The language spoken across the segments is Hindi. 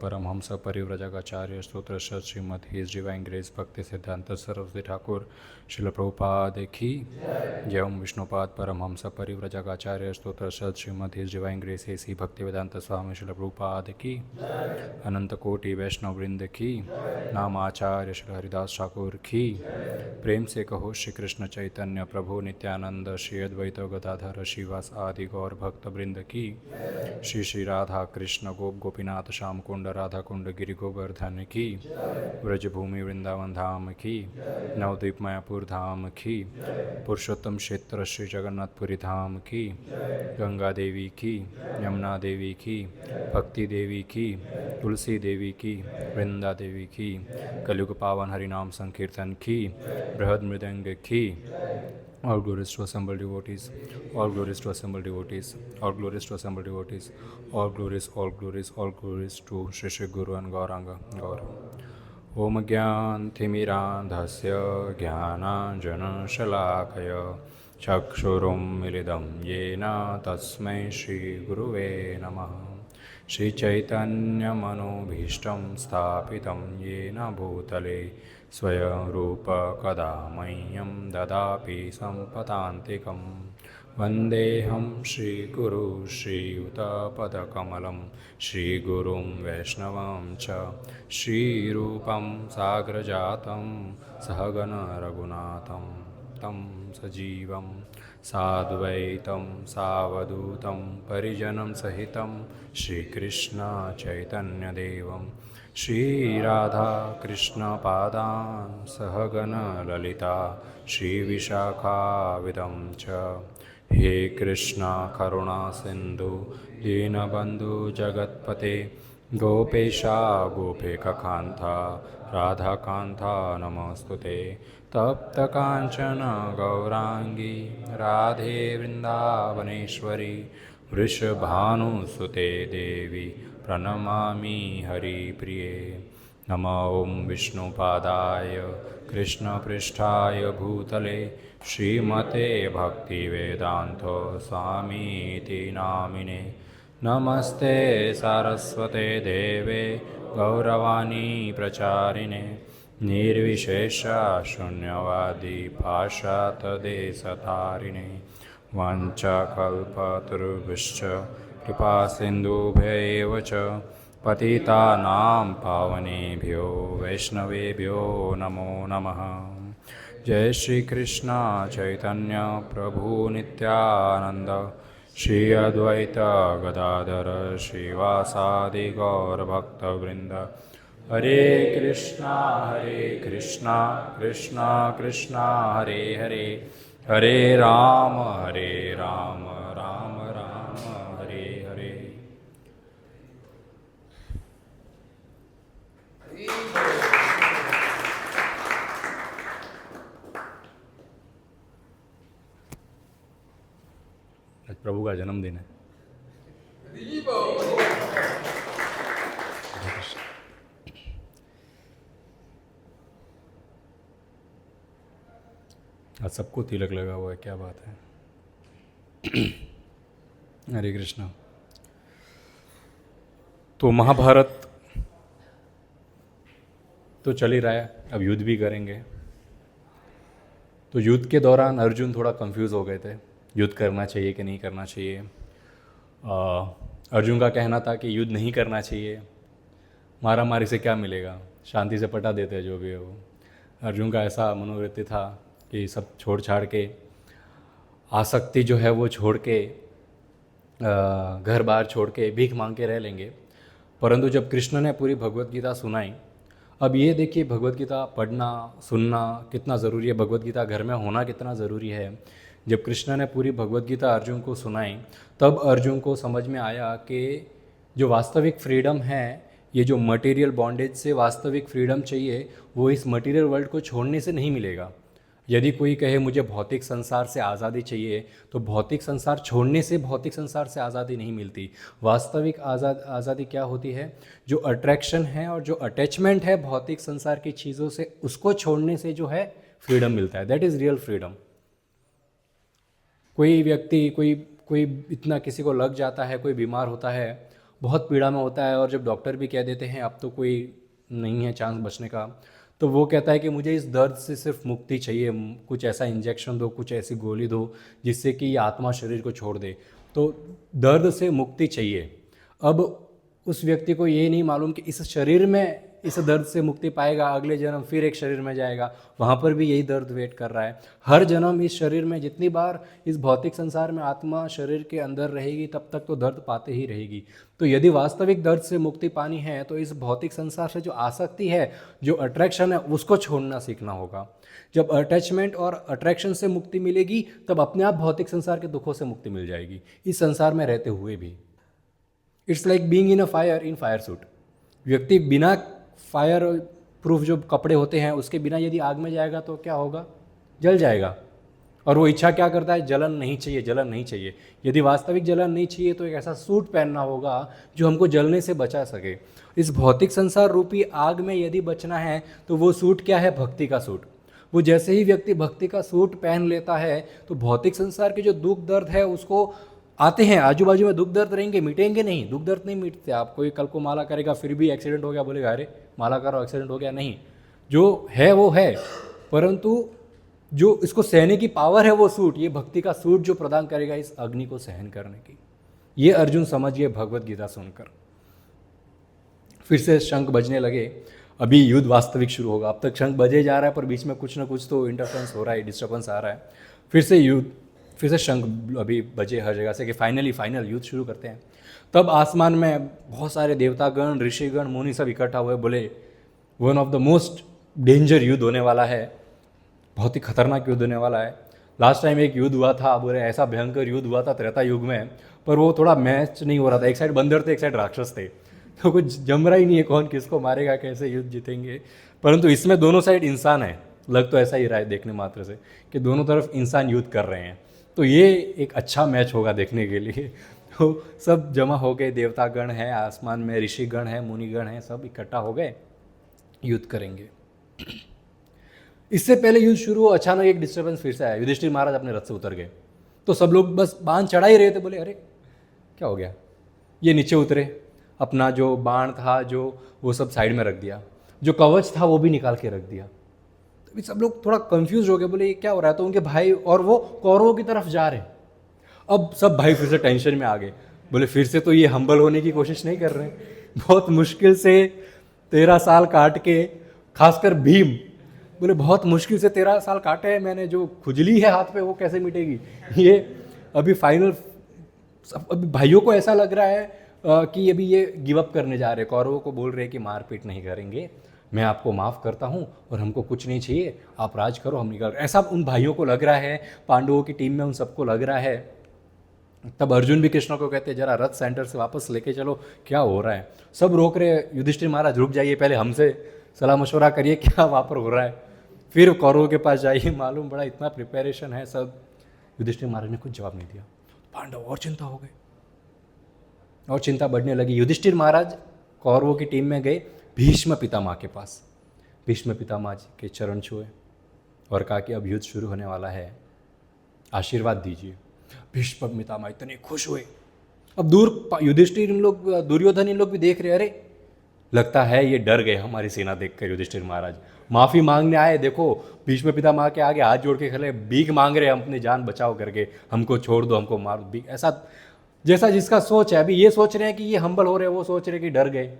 परमहंस परिव्रजकाचार्य स्तोत्र श्रीमद हिज डिवाइन ग्रेस भक्ति सिद्धांत सरस्वती ठाकुर शिल प्रभुपाद की जय। ओम विष्णुपाद परमहंस परिव्रजकाचार्य स्तोत्र श्रीमद his divine grace A C Bhakti Vedanta स्वामी शिल प्रभुपाद की अनंत कोटि वैष्णव वृंद की नाम आचार्य श्री हरिदास ठाकुर की। प्रेम से कहो श्री कृष्ण चैतन्य प्रभु नित्यानंद श्री अद्वैत गदाधर श्रीवास आदि गौर भक्त वृंद की। श्री श्री राधा कृष्ण गोप गोपीनाथ श्याम कुंड राधा कुंड गिरि गोवर्धन की। ब्रजभूमि वृंदावन धाम की। नवद्वीप मायापुर धाम की। पुरुषोत्तम क्षेत्र श्री जगन्नाथपुरी धाम की। गंगा देवी की, यमुना देवी की, भक्ति देवी की, तुलसी देवी की, वृंदा देवी की, कलयुग पावन हरिनाम संकीर्तन की, बृहद मृदंग की। All glories to assembled devotees, all glories to assembled devotees, all glories to assembled devotees, all glories, all glories, all glories to Shri Shri Guru and Gauranga Gaur. Om Gyan Thimirandhasya Jnananjana Shalakaya Chakshurum Milidam Yena Tasmai Shri Guruve Namaha. Shri Chaitanya Manobhishtam Sthapitam Yena Bhutale Swayam Rupa Kada Mahyam Dadapi Sampatantikam Vandeham Shri Guru Shri Yuta Padakamalam Shri Gurum Vaishnavam Cha Shri Rupam Sagrajatam Sahagana Raghunatham Tam Sajivam Sadvaitam Savadutam Parijanam Sahitam Shri Krishna Chaitanya Devam Shri Radha Krishna Padan Sahagana Lalita Shri Vishakha Vidam Cha. He Krishna Karuna Sindhu Dinabandhu Jagatpate Gopesha Gopeka Kantha Radha Kantha Namastute Tapta Kanchana Gaurangi Radhe Vrindavaneshwari Vrishabhanu Sute Devi Pranamami Hari Priye. Namo Om Vishnu Padaya Krishna Pristhaya Bhutale Srimate Bhakti Vedanta Swami Iti Namine. Namaste Saraswate Deve Gauravani Pracharine Nirvishesha Shunyavadi Bhashatade Satarine Vancha Kalpatarubhishcha Kripa Sindhubhyo Cha Patitanam Pavanebhyo Vaishnavebhyo Namo Namaha. Jai Shri Krishna Chaitanya Prabhu Nityananda Shri Advaita Gadadhara Srivasadi Gaur Bhakta Vrinda. Hare Krishna Krishna Krishna Hare Hare Hare Rama Rama Rama Hare Hare. आज प्रभु का जन्मदिन है। आज सबको तिलक लगा हुआ है, क्या बात है। हरे कृष्णा। तो महाभारत तो चल ही रहा है, अब युद्ध भी करेंगे। तो युद्ध के दौरान अर्जुन थोड़ा कंफ्यूज हो गए थे, युद्ध करना चाहिए कि नहीं करना चाहिए। अर्जुन का कहना था कि युद्ध नहीं करना चाहिए, मारा मारी से क्या मिलेगा, शांति से पटा देते हैं जो भी है वो। अर्जुन का ऐसा मनोवृत्ति था कि सब छोड़ छाड़ के, आसक्ति जो है वो छोड़ के, घर बार छोड़ के भीख मांग के रह लेंगे। परंतु जब कृष्ण ने पूरी भगवत गीता सुनाई, अब ये देखिए भगवत गीता पढ़ना सुनना कितना ज़रूरी है, भगवत गीता घर में होना कितना ज़रूरी है। जब कृष्ण ने पूरी भगवत गीता अर्जुन को सुनाई, तब अर्जुन को समझ में आया कि जो वास्तविक फ्रीडम है, ये जो मटेरियल बॉन्डेज से वास्तविक फ्रीडम चाहिए, वो इस मटेरियल वर्ल्ड को छोड़ने से नहीं मिलेगा। यदि कोई कहे मुझे भौतिक संसार से आज़ादी चाहिए, तो भौतिक संसार छोड़ने से भौतिक संसार से आज़ादी नहीं मिलती। वास्तविक आज़ादी क्या होती है, जो अट्रैक्शन है और जो अटैचमेंट है भौतिक संसार की चीज़ों से, उसको छोड़ने से जो है फ्रीडम मिलता है। That is real freedom. कोई व्यक्ति कोई इतना किसी को लग जाता है, कोई बीमार होता है, बहुत पीड़ा में होता है और जब डॉक्टर भी कह देते हैं अब तो कोई नहीं है चांस बचने का, तो वो कहता है कि मुझे इस दर्द से सिर्फ मुक्ति चाहिए, कुछ ऐसा इंजेक्शन दो, कुछ ऐसी गोली दो जिससे कि ये आत्मा शरीर को छोड़ दे। तो दर्द से मुक्ति चाहिए। अब उस व्यक्ति को ये नहीं मालूम कि इस शरीर में इस दर्द से मुक्ति पाएगा, अगले जन्म फिर एक शरीर में जाएगा, वहाँ पर भी यही दर्द वेट कर रहा है। हर जन्म इस शरीर में जितनी बार इस भौतिक संसार में आत्मा शरीर के अंदर रहेगी तब तक तो दर्द पाते ही रहेगी। तो यदि वास्तविक दर्द से मुक्ति पानी है तो इस भौतिक संसार से जो आसक्ति है, जो अट्रैक्शन है, उसको छोड़ना सीखना होगा। जब अटैचमेंट और अट्रैक्शन से मुक्ति मिलेगी तब अपने आप भौतिक संसार के दुखों से मुक्ति मिल जाएगी, इस संसार में रहते हुए भी। It's like being in a fire in fire suit. व्यक्ति बिना फायर प्रूफ जो कपड़े होते हैं उसके बिना यदि आग में जाएगा तो क्या होगा? जल जाएगा। और वो इच्छा क्या करता है? जलन नहीं चाहिए, जलन नहीं चाहिए। यदि वास्तविक जलन नहीं चाहिए तो एक ऐसा सूट पहनना होगा जो हमको जलने से बचा सके। इस भौतिक संसार रूपी आग में यदि बचना है तो वो सूट क्या है? भक्ति का सूट। वो जैसे ही व्यक्ति भक्ति का सूट पहन लेता है तो भौतिक संसार के जो दुख दर्द है उसको आते हैं, आजू बाजू में दुख दर्द रहेंगे, मिटेंगे नहीं। दुख दर्द नहीं मिटते। आप कोई कल को माला करेगा फिर भी एक्सीडेंट हो गया, बोलेगा अरे माला करो एक्सीडेंट हो गया, नहीं। जो है वो है, परंतु जो इसको सहने की पावर है वो सूट, ये भक्ति का सूट जो प्रदान करेगा इस अग्नि को सहन करने की। ये अर्जुन समझिए भगवत गीता सुनकर। फिर से शंख बजने लगे। अभी युद्ध वास्तविक शुरू होगा। अब तक शंख बजे जा रहा है पर बीच में कुछ ना कुछ तो इंटरफेरेंस हो रहा है, डिस्टर्बेंस आ रहा है। फिर से शंख अभी बजे हर जगह से कि फाइनल युद्ध शुरू करते हैं। तब आसमान में बहुत सारे देवतागण, ऋषिगण, मुनि सब इकट्ठा हुए। बोले one of the most danger युद्ध होने वाला है, बहुत ही खतरनाक युद्ध होने वाला है। लास्ट टाइम एक युद्ध हुआ था, बोले ऐसा भयंकर युद्ध हुआ था त्रेता युग में, पर वो थोड़ा मैच नहीं हो रहा था। एक साइड बंदर थे, एक साइड राक्षस थे, तो कुछ जम रहा ही नहीं है कौन किसको मारेगा, कैसे युद्ध जीतेंगे। परंतु इसमें दोनों साइड इंसान है। लग तो ऐसा ही रहा है देखने मात्र से कि दोनों तरफ इंसान युद्ध कर रहे हैं। तो ये एक अच्छा मैच होगा देखने के लिए। तो सब जमा हो गए, देवतागण हैं आसमान में, ऋषिगण हैं, मुनिगण हैं, सब इकट्ठा हो गए, युद्ध करेंगे। इससे पहले युद्ध शुरू हो, अचानक एक डिस्टर्बेंस फिर से आया। युधिष्ठिर महाराज अपने रथ से उतर गए। तो सब लोग बस बाण चढ़ा ही रहे थे। बोले अरे क्या हो गया? ये नीचे उतरे, अपना जो बाण था जो वो सब साइड में रख दिया, जो कवच था वो भी निकाल के रख दिया। तभी सब लोग थोड़ा कंफ्यूज हो गए। बोले ये क्या हो रहा है? तो उनके भाई और वो कौरवों की तरफ जा रहे। अब सब भाई फिर से टेंशन में आ गए। बोले फिर से तो ये हम्बल होने की कोशिश नहीं कर रहे, बहुत मुश्किल से 13 साल काट के, खासकर भीम बोले बहुत मुश्किल से 13 साल काटे हैं मैंने, जो खुजली है हाथ पे वो कैसे मिटेगी? ये अभी फाइनल, अभी भाइयों को ऐसा लग रहा है कि अभी ये गिव अप करने जा रहे। कौरवों को बोल रहे कि मारपीट नहीं करेंगे, मैं आपको माफ़ करता हूँ और हमको कुछ नहीं चाहिए, आप राज करो, हम निकल। ऐसा उन भाइयों को लग रहा है, पांडवों की टीम में उन सबको लग रहा है। तब अर्जुन भी कृष्ण को कहते हैं जरा रथ सेंटर से वापस लेके चलो, क्या हो रहा है? सब रोक रहे। युधिष्ठिर महाराज रुक जाइए, पहले हमसे सलाह मशवरा करिए क्या वहाँ पर हो रहा है, फिर कौरवों के पास जाइए। मालूम बड़ा इतना प्रिपरेशन है सब। युधिष्ठिर महाराज ने कुछ जवाब नहीं दिया। पांडव और चिंता हो गए और चिंता बढ़ने लगी। युधिष्ठिर महाराज कौरवों की टीम में गए भीष्म पितामह के पास। भीष्म पितामह जी के चरण छुए और कहा कि अब युद्ध शुरू होने वाला है, आशीर्वाद दीजिए। भीष्म पितामह इतने खुश हुए। अब दूर युधिष्ठिर इन लोग, दुर्योधन इन लोग भी देख रहे, अरे लगता है ये डर गए हमारी सेना देखकर। युधिष्ठिर महाराज माफ़ी मांगने आए। देखो भीष्म पितामह के आगे हाथ जोड़ के खड़े, भीख मांग रहे, अपनी जान बचाओ करके, हमको छोड़ दो, हमको मारो। भीख ऐसा जैसा जिसका सोच है। अभी ये सोच रहे हैं कि ये हम्बल हो रहे हैं, वो सोच रहे हैं कि डर गए।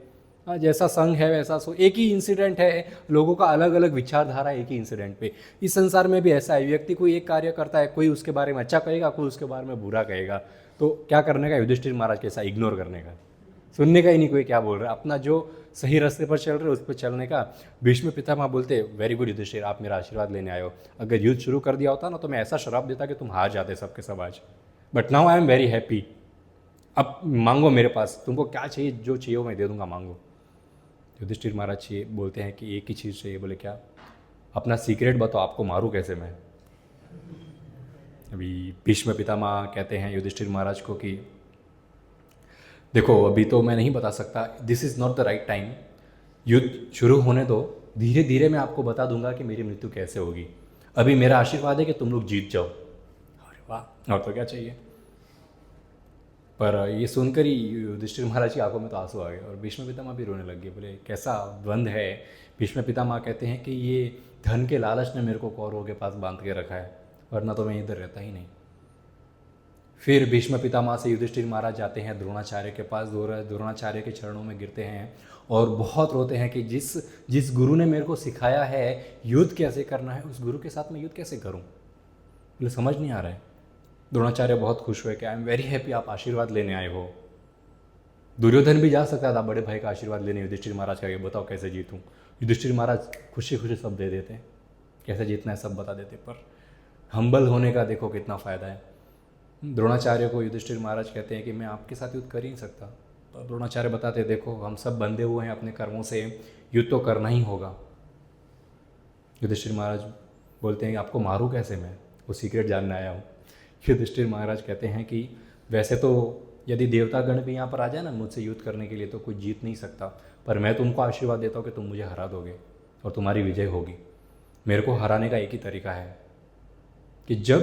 हाँ, जैसा संघ है वैसा एक ही इंसिडेंट है, लोगों का अलग अलग विचारधारा एक ही इंसिडेंट पे। इस संसार में भी ऐसा है, व्यक्ति कोई एक कार्य करता है, कोई उसके बारे में अच्छा कहेगा, कोई उसके बारे में बुरा कहेगा। तो क्या करने का? युधिष्ठिर महाराज के साथ इग्नोर करने का, सुनने का ही नहीं कोई क्या बोल रहा है, अपना जो सही रास्ते पर चल रहे उस पर चलने का। भीष्म पितामह बोलते वेरी गुड युधिष्ठिर, आप मेरा आशीर्वाद लेने आए हो। अगर युद्ध शुरू कर दिया होता ना तो मैं ऐसा श्राप देता कि तुम हार जाते सबके सब आज। But now I am very happy. अब मांगो मेरे पास, तुमको क्या चाहिए, जो चाहिए वो मैं दे दूंगा, मांगो। युधिष्ठिर महाराज चाहिए बोलते हैं कि एक ही चीज़ चाहिए। बोले क्या? अपना सीक्रेट बताओ, आपको मारूं कैसे मैं? अभी भीष्म पितामह कहते हैं युधिष्ठिर महाराज को कि देखो अभी तो मैं नहीं बता सकता, this is not the right time, युद्ध शुरू होने दो, धीरे धीरे मैं आपको बता दूंगा कि मेरी मृत्यु कैसे होगी। अभी मेरा आशीर्वाद है कि तुम लोग जीत जाओ। अरे वाह, और तो क्या चाहिए? पर ये सुनकर ही युधिष्ठिर महाराज की आंखों में तो आंसू आ गए और भीष्म पितामह भी रोने लग गए। बोले कैसा द्वंद्व है। भीष्म पितामह कहते हैं कि ये धन के लालच ने मेरे को कौरवों के पास बांध के रखा है, वरना तो मैं इधर रहता ही नहीं। फिर भीष्म पितामह से युधिष्ठिर महाराज जाते हैं द्रोणाचार्य के पास, द्रोणाचार्य के चरणों में गिरते हैं और बहुत रोते हैं कि जिस गुरु ने मेरे को सिखाया है युद्ध कैसे करना है, उस गुरु के साथ मैं युद्ध कैसे करूं। बोले समझ नहीं आ रहा है। द्रोणाचार्य बहुत खुश हुए कि आई एम वेरी हैप्पी, आप आशीर्वाद लेने आए हो। दुर्योधन भी जा सकता था बड़े भाई का आशीर्वाद लेने युधिष्ठिर महाराज का, बताओ कैसे जीतूं। युधिष्ठिर महाराज खुशी खुशी सब दे देते, कैसे जीतना है सब बता देते, पर हम्बल होने का देखो कितना फ़ायदा है। द्रोणाचार्य को युधिष्ठिर महाराज कहते हैं कि मैं आपके साथ युद्ध कर ही नहीं सकता। तो द्रोणाचार्य बताते देखो हम सब बंधे हुए हैं अपने कर्मों से, युद्ध तो करना ही होगा। युधिष्ठिर महाराज बोलते हैं कि आपको मारूं कैसे, मैं वो सीक्रेट जानने आया हूँ। युधिष्ठिर महाराज कहते हैं कि वैसे तो यदि देवतागण भी यहाँ पर आ जाए ना मुझसे युद्ध करने के लिए तो कोई जीत नहीं सकता, पर मैं तुमको आशीर्वाद देता हूँ कि तुम मुझे हरा दोगे और तुम्हारी विजय होगी। मेरे को हराने का एक ही तरीका है कि जब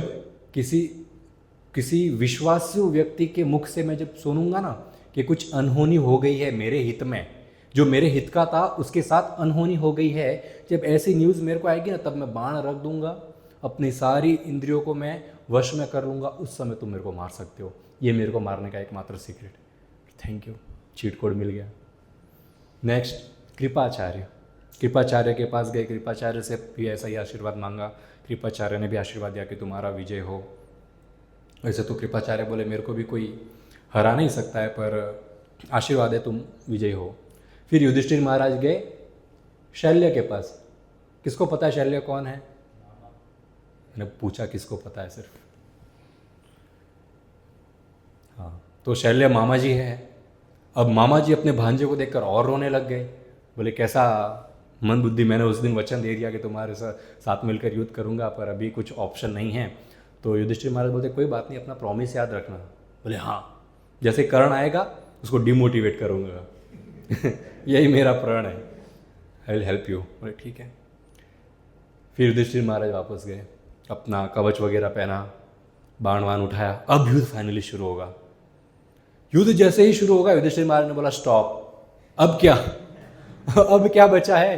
किसी विश्वासु व्यक्ति के मुख से मैं जब सुनूंगा ना कि कुछ अनहोनी हो गई है मेरे हित में, जो मेरे हित का था उसके साथ अनहोनी हो गई है, जब ऐसी न्यूज़ मेरे को आएगी ना तब मैं बाण रख दूंगा, अपनी सारी इंद्रियों को मैं वश में कर लूँगा, उस समय तुम मेरे को मार सकते हो। ये मेरे को मारने का एकमात्र secret. Thank you, cheat code मिल गया। नेक्स्ट कृपाचार्य के पास गए, कृपाचार्य से भी ऐसा ही आशीर्वाद मांगा। कृपाचार्य ने भी आशीर्वाद दिया कि तुम्हारा विजय हो। वैसे तो कृपाचार्य बोले मेरे को भी कोई हरा नहीं सकता है, पर आशीर्वाद है तुम विजय हो। फिर युधिष्ठिर महाराज गए शल्य के पास। किसको पता है शल्य कौन है? मैंने पूछा किसको पता है सिर्फ। हाँ, तो शल्य मामा जी है। अब मामा जी अपने भांजे को देखकर और रोने लग गए। बोले कैसा मन बुद्धि, मैंने उस दिन वचन दे दिया कि तुम्हारे साथ मिलकर युद्ध करूंगा, पर अभी कुछ ऑप्शन नहीं है। तो युधिष्ठिर महाराज बोलते कोई बात नहीं, अपना प्रॉमिस याद रखना। बोले हाँ, जैसे कर्ण आएगा उसको डिमोटिवेट करूंगा यही मेरा प्रण है, आई विल हेल्प यू। बोले ठीक है। फिर युधिष्ठिर महाराज वापस गए, अपना कवच वगैरह पहना, बाण वाण उठाया। अब युद्ध फाइनली शुरू होगा। युद्ध जैसे ही शुरू होगा युधिष्ठिर महाराज ने बोला स्टॉप, अब क्या अब क्या बचा है?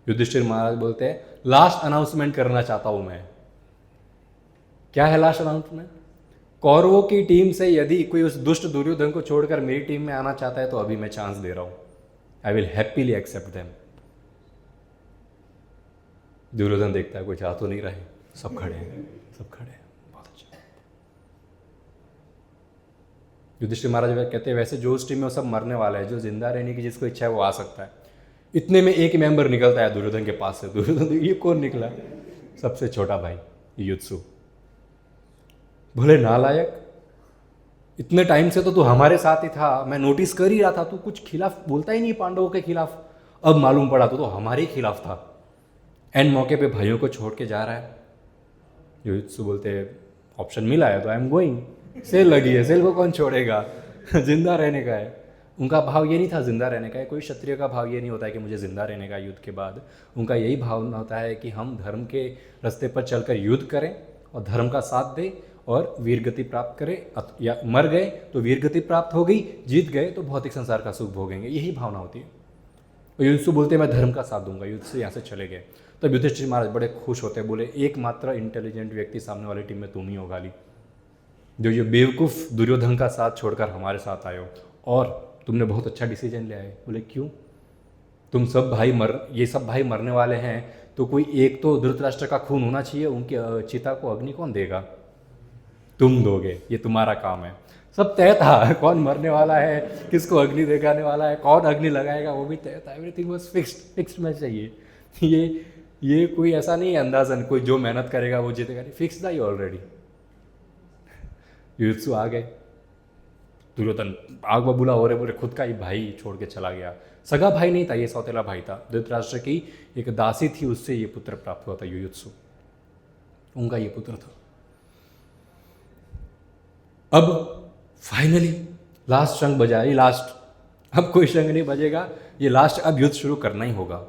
युधिष्ठिर महाराज बोलते हैं लास्ट अनाउंसमेंट करना चाहता हूं मैं। क्या है लास्ट अनाउंसमेंट? कौरवों की टीम से यदि कोई उस दुष्ट दुर्योधन को छोड़कर मेरी टीम में आना चाहता है तो अभी मैं चांस दे रहा हूं। I will happily accept them. Duryodhana देखता है कोई चाह तो नहीं रहे, सब खड़े हैं, सब खड़े हैं। बहुत अच्छा। युधिष्ठिर महाराज कहते हैं वैसे जो उस टीम में वो सब मरने वाला है, जो जिंदा रहने की जिसको इच्छा है वो आ सकता है। इतने में एक मेंबर निकलता है दुर्योधन के पास से। दुर्योधन ये कौन निकला? सबसे छोटा भाई युत्सु। बोले नालायक, इतने टाइम से तो तू हमारे साथ ही था, मैं नोटिस कर ही रहा था, तू कुछ खिलाफ बोलता ही नहीं पांडवों के खिलाफ। अब मालूम पड़ा तू तो हमारे ही खिलाफ था। एंड मौके पे भाइयों को छोड़ के जा रहा है। युत्सु बोलते ऑप्शन मिला है तो आई एम गोइंग। सेल लगी है, सेल को कौन छोड़ेगा जिंदा रहने का है। उनका भाव ये नहीं था जिंदा रहने का है। कोई क्षत्रिय का भाव ये नहीं होता है कि मुझे जिंदा रहने का युद्ध के बाद। उनका यही भाव होता है कि हम धर्म के रास्ते पर चलकर युद्ध करें और धर्म का साथ दें और वीरगति प्राप्त करें। या मर गए तो वीरगति प्राप्त हो गई, जीत गए तो भौतिक संसार का सुख भोगेंगे, यही भावना होती है। और युधिष्ठिर बोलते मैं धर्म का साथ दूंगा, युद्ध से यहाँ से चले गए। तब युधिष्ठिर महाराज बड़े खुश होते, बोले एकमात्र इंटेलिजेंट व्यक्ति सामने वाली टीम में तुम ही हो गाली, जो ये बेवकूफ़ दुर्योधन का साथ छोड़कर हमारे साथ आए हो, और तुमने बहुत अच्छा डिसीजन लिया है। बोले क्यों? तुम सब ये सब भाई मरने वाले हैं, तो कोई एक तो धृतराष्ट्र का खून होना चाहिए, उनकी चिता को अग्नि कौन देगा? तुम दोगे, ये तुम्हारा काम है। सब तय था कौन मरने वाला है, किसको अग्नि देगाने वाला है, कौन अग्नि लगाएगा वो भी तय था। एवरीथिंग वाज फिक्स्ड में चाहिए। ये कोई ऐसा नहीं है अंदाजन, कोई जो मेहनत करेगा वो जीतेगा, नहीं, फिक्स था ये ऑलरेडी। युधिष्ठिर आ गए, दुर्योधन आग बबूला हो रहे, बोले खुद का ही भाई छोड़ के चला गया। सगा भाई नहीं था, ये सौतेला भाई था। धृतराष्ट्र की एक दासी थी, उससे ये पुत्र प्राप्त हुआ था युधिष्ठिर, उनका ये पुत्र था। अब फाइनली लास्ट शंख बजा, ये लास्ट, अब कोई शंख नहीं बजेगा, ये लास्ट, अब युद्ध शुरू करना ही होगा।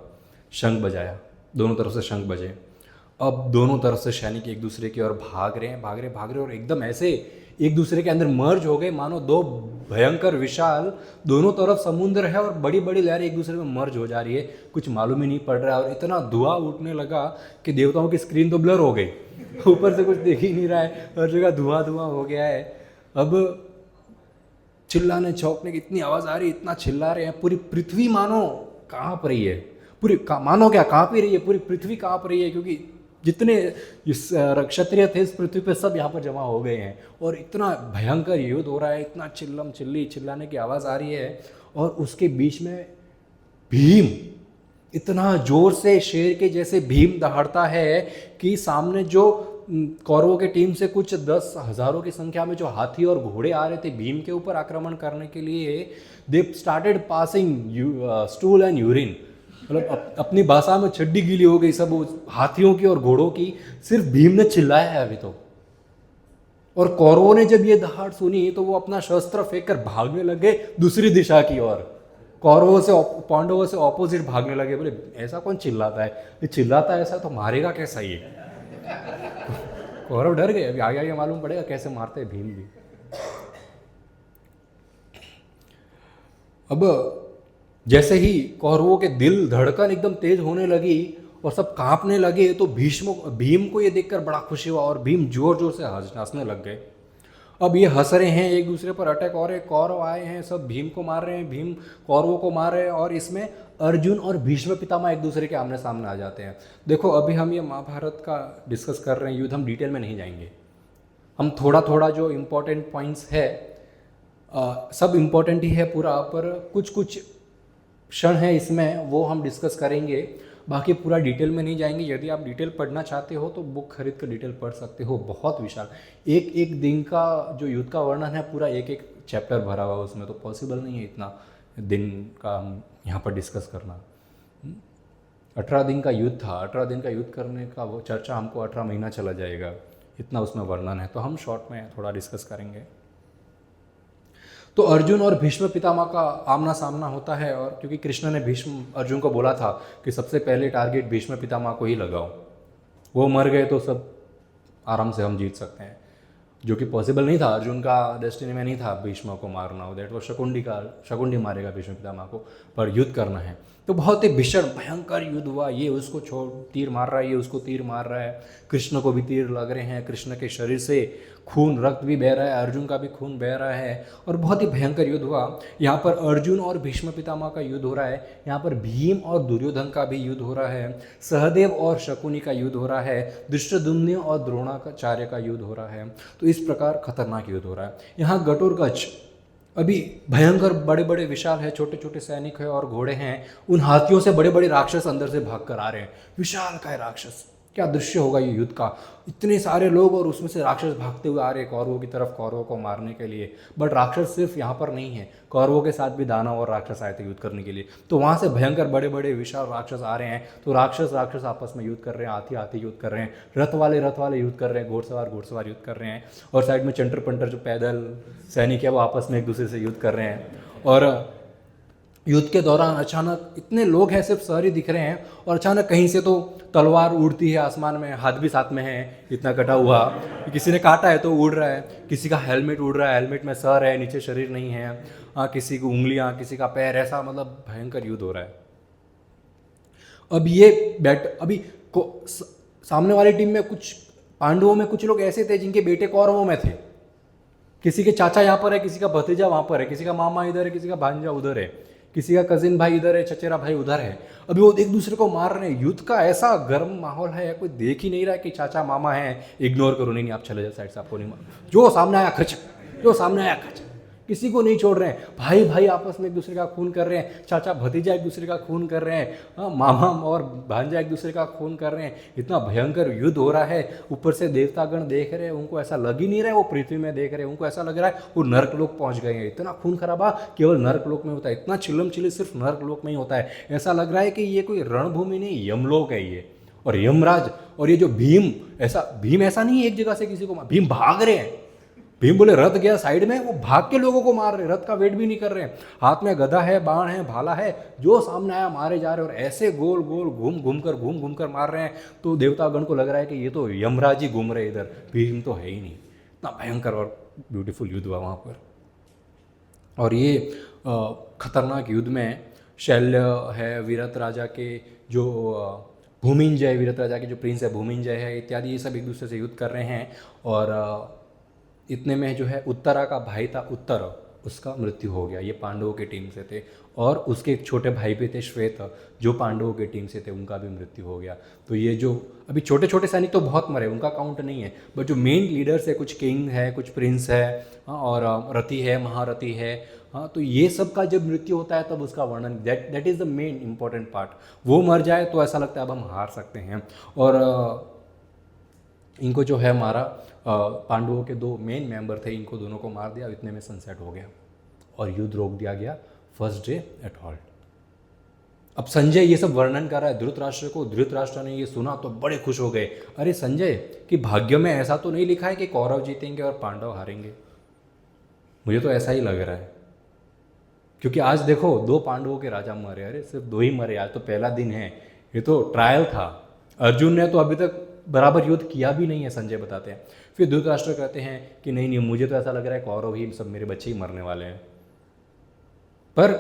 शंख बजाया, दोनों तरफ से शंख बजे। अब दोनों तरफ से सैनिक एक दूसरे की ओर भाग रहे हैं और एकदम ऐसे एक दूसरे के अंदर मर्ज हो गए, मानो दो भयंकर विशाल, दोनों तरफ समुद्र है और बड़ी बड़ी लहरें एक दूसरे में मर्ज हो जा रही है, कुछ मालूम ही नहीं पड़ रहा है। और इतना धुआं उठने लगा कि देवताओं की स्क्रीन तो ब्लर हो गई, ऊपर से कुछ दिख ही नहीं रहा है, हर जगह धुआं धुआं हो गया है। अब चिल्लाने चौंकने की इतनी आवाज़ आ रही है, इतना चिल्ला रहे हैं, पूरी पृथ्वी मानो काँप रही है, मानो क्या काँप ही रही है, पूरी पृथ्वी काँप रही है, क्योंकि जितने इस क्षत्रिय थे इस पृथ्वी पे सब यहाँ पर जमा हो गए हैं और इतना भयंकर युद्ध हो रहा है, इतना चिल्लम चिल्ली चिल्लाने की आवाज़ आ रही है। और उसके बीच में भीम इतना जोर से शेर के जैसे भीम दहाड़ता है कि सामने जो कौरवों की टीम से कुछ 10,000 की संख्या में जो हाथी और घोड़े आ रहे थे भीम के ऊपर आक्रमण करने के लिए, they started passing stool and urine, मतलब अपनी भाषा में चड्डी गीली हो गई सब हाथियों की और घोड़ों की, सिर्फ भीम ने चिल्लाया है अभी तो। और कौरवों ने जब ये दहाड़ सुनी तो वो अपना शस्त्र फेंक कर भागने लगे दूसरी दिशा की ओर, कौरवों से पांडवों से ऑपोजिट भागने लगे। बोले ऐसा कौन चिल्लाता है, ये चिल्लाता है ऐसा तो मारेगा कैसा ये। कौरव डर गए, अभी आगे आगे मालूम पड़ेगा कैसे मारते हैं भीम भी। अब जैसे ही कौरवों के दिल धड़कन एकदम तेज होने लगी और सब कांपने लगे, तो भीम को ये देखकर बड़ा खुशी हुआ और भीम जोर जोर से हंसने लग गए। अब ये हंस रहे हैं, एक दूसरे पर अटैक हो रहे, कौरव आए हैं सब भीम को मार रहे हैं, भीम कौरवों को मार रहे हैं, और इसमें अर्जुन और भीष्म पितामह एक दूसरे के आमने सामने आ जाते हैं। देखो अभी हम ये महाभारत का डिस्कस कर रहे हैं युद्ध, हम डिटेल में नहीं जाएंगे, हम थोड़ा थोड़ा जो इम्पोर्टेंट पॉइंट्स है सब इम्पोर्टेंट ही है पूरा, पर कुछ कुछ क्षण है इसमें वो हम डिस्कस करेंगे, बाकी पूरा डिटेल में नहीं जाएंगे। यदि आप डिटेल पढ़ना चाहते हो तो बुक खरीद कर डिटेल पढ़ सकते हो, बहुत विशाल, एक एक दिन का जो युद्ध का वर्णन है पूरा एक एक चैप्टर भरा हुआ उसमें, तो पॉसिबल नहीं है इतना दिन का हम यहाँ पर डिस्कस करना। 18 दिन का युद्ध था, 18 दिन का युद्ध करने का वो चर्चा हमको 18 महीना चला जाएगा, इतना उसमें वर्णन है, तो हम शॉर्ट में थोड़ा डिस्कस करेंगे। तो अर्जुन और भीष्म पितामह का आमना सामना होता है, और क्योंकि कृष्ण ने भीष्म अर्जुन को बोला था कि सबसे पहले टारगेट भीष्म पितामह को ही लगाओ, वो मर गए तो सब आराम से हम जीत सकते हैं, जो कि पॉसिबल नहीं था, अर्जुन का डेस्टिनी में नहीं था भीष्म को मारना, दैट वो शकुंडी मारेगा भीष्म पितामह को, पर युद्ध करना है। तो बहुत ही भीषण भयंकर युद्ध हुआ, ये उसको तीर मार रहा है, ये उसको तीर मार रहा है, कृष्ण को भी तीर लग रहे हैं, कृष्ण के शरीर से खून रक्त भी बह रहा है, अर्जुन का भी खून बह रहा है, और बहुत ही भयंकर युद्ध हुआ। यहाँ पर अर्जुन और भीष्म पितामह का युद्ध हो रहा है, यहाँ पर भीम और दुर्योधन का भी युद्ध हो रहा है, सहदेव और शकुनी का युद्ध हो रहा है, धृष्टद्युम्न और द्रोणाचार्य का युद्ध हो रहा है। तो इस प्रकार खतरनाक युद्ध हो रहा है। यहाँ घटोत्कच अभी भयंकर बड़े बड़े विशाल है, छोटे छोटे सैनिक है और घोड़े हैं, उन हाथियों से बड़े बड़े राक्षस अंदर से भाग कर आ रहे हैं, विशाल का राक्षस, क्या दृश्य होगा ये युद्ध का, इतने सारे लोग और उसमें से राक्षस भागते हुए आ रहे हैं कौरवों की तरफ, कौरवों को मारने के लिए। बट राक्षस सिर्फ यहाँ पर नहीं है, कौरवों के साथ भी दानव और राक्षस आए थे युद्ध करने के लिए, तो वहाँ से भयंकर बड़े बड़े विशाल राक्षस आ रहे हैं, तो राक्षस आपस में युद्ध कर रहे हैं, हाथी युद्ध कर रहे हैं, रथ वाले युद्ध कर रहे हैं, घोड़सवार युद्ध कर रहे हैं, और साइड में चंटर पंटर जो पैदल सैनिक है वो आपस में एक दूसरे से युद्ध कर रहे हैं। और युद्ध के दौरान अचानक इतने लोग हैं, सिर्फ शहरी दिख रहे हैं, और अचानक कहीं से तो तलवार उड़ती है आसमान में, हाथ भी साथ में है, इतना कटा हुआ, किसी ने काटा है तो उड़ रहा है, किसी का हेलमेट उड़ रहा है, हेलमेट में सर है, नीचे शरीर नहीं है, किसी की उंगलियां, किसी का पैर, ऐसा मतलब भयंकर युद्ध हो रहा है। अब ये अभी सामने वाली टीम में कुछ पांडवों में कुछ लोग ऐसे थे जिनके बेटे कौरवों में थे, किसी के चाचा यहाँ पर है, किसी का भतीजा वहाँ पर है, किसी का मामा इधर है, किसी का भांजा उधर है, किसी का कजिन भाई इधर है, चचेरा भाई उधर है। अभी वो एक दूसरे को मार रहे हैं, युद्ध का ऐसा गर्म माहौल है, कोई देख ही नहीं रहा है कि चाचा मामा है, इग्नोर करो, नहीं आप चले जाओ साइड से, आपको नहीं मार, जो सामने आया खच, जो सामने आया खच, किसी को नहीं छोड़ रहे हैं। भाई भाई आपस में एक दूसरे का खून कर रहे हैं, चाचा भतीजा एक दूसरे का खून कर रहे हैं, मामा और भांजा एक दूसरे का खून कर रहे हैं। इतना भयंकर युद्ध हो रहा है, ऊपर से देवतागण देख रहे हैं, उनको ऐसा लग ही नहीं रहा है वो पृथ्वी में देख रहे हैं, उनको ऐसा लग रहा है वो नर्कलोक पहुंच गए हैं। इतना खून खराबा केवल नर्कलोक में होता है, इतना चिल्लम चिल्ली सिर्फ नर्कलोक में ही होता है। ऐसा लग रहा है कि ये कोई रणभूमि नहीं, यमलोक है ये, और यमराज। और ये जो भीम ऐसा नहीं है एक जगह से किसी को, भीम भाग रहे हैं। भीम बोले रथ गया साइड में, वो भाग के लोगों को मार रहे, रथ का वेट भी नहीं कर रहे हैं, हाथ में गदा है, बाण है, भाला है, जो सामने आया मारे जा रहे हैं, और ऐसे गोल गोल घूम घूम कर मार रहे हैं। तो देवतागण को लग रहा है कि ये तो यमराज ही घूम रहे इधर, भीम तो है ही नहीं। इतना भयंकर और ब्यूटीफुल युद्ध हुआ वहाँ पर। और ये खतरनाक युद्ध में शैल्य है, वीरत राजा के जो भूमिंजय, वीरत राजा के जो प्रिंस है भूमिंजय है इत्यादि, ये सब एक दूसरे से युद्ध कर रहे हैं। और इतने में जो है उत्तरा का भाई था उत्तर, उसका मृत्यु हो गया। ये पांडवों की टीम से थे। और उसके एक छोटे भाई भी थे श्वेत, जो पांडवों की टीम से थे, उनका भी मृत्यु हो गया। तो ये जो अभी छोटे छोटे सैनिक तो बहुत मरे, उनका काउंट नहीं है, बट जो मेन लीडर्स है, कुछ किंग है, कुछ प्रिंस है, और रति है, महारथी है, हाँ, तो ये सब का जब मृत्यु होता है तब उसका वर्णन, that is the main important part. वो मर जाए तो ऐसा लगता है अब हम हार सकते हैं। और इनको जो है मारा, पांडवों के 2 मेन मेंबर थे, इनको दोनों को मार दिया। इतने में सनसेट हो गया और युद्ध रोक दिया गया, फर्स्ट डे एट हॉल्ट। अब संजय ये सब वर्णन कर रहा है धृतराष्ट्र को। धृतराष्ट्र ने ये सुना तो बड़े खुश हो गए, अरे संजय कि भाग्य में ऐसा तो नहीं लिखा है कि कौरव जीतेंगे और पांडव हारेंगे? मुझे तो ऐसा ही लग रहा है, क्योंकि आज देखो 2 पांडवों के राजा मरे, अरे सिर्फ 2 ही मरे, आज तो पहला दिन है, ये तो ट्रायल था। अर्जुन ने तो अभी तक बराबर युद्ध किया भी नहीं है, संजय बताते हैं। फिर धृतराष्ट्र कहते हैं कि नहीं नहीं, मुझे तो ऐसा लग रहा है कौरव ही सब मेरे बच्चे ही मरने वाले हैं। पर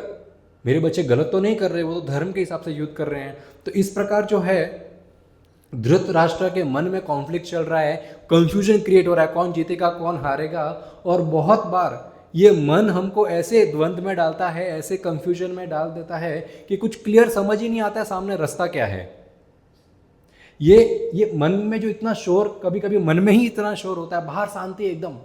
मेरे बच्चे गलत तो नहीं कर रहे, वो तो धर्म के हिसाब से युद्ध कर रहे हैं। तो इस प्रकार जो है धृतराष्ट्र के मन में कॉन्फ्लिक्ट चल रहा है, कंफ्यूजन क्रिएट हो रहा है, कौन जीतेगा कौन हारेगा। और बहुत बार ये मन हमको ऐसे द्वंद्व में डालता है, ऐसे कंफ्यूजन में डाल देता है कि कुछ क्लियर समझ ही नहीं आता है सामने रास्ता क्या है। ये मन में जो इतना शोर, कभी कभी मन में ही इतना शोर होता है, बाहर शांति एकदम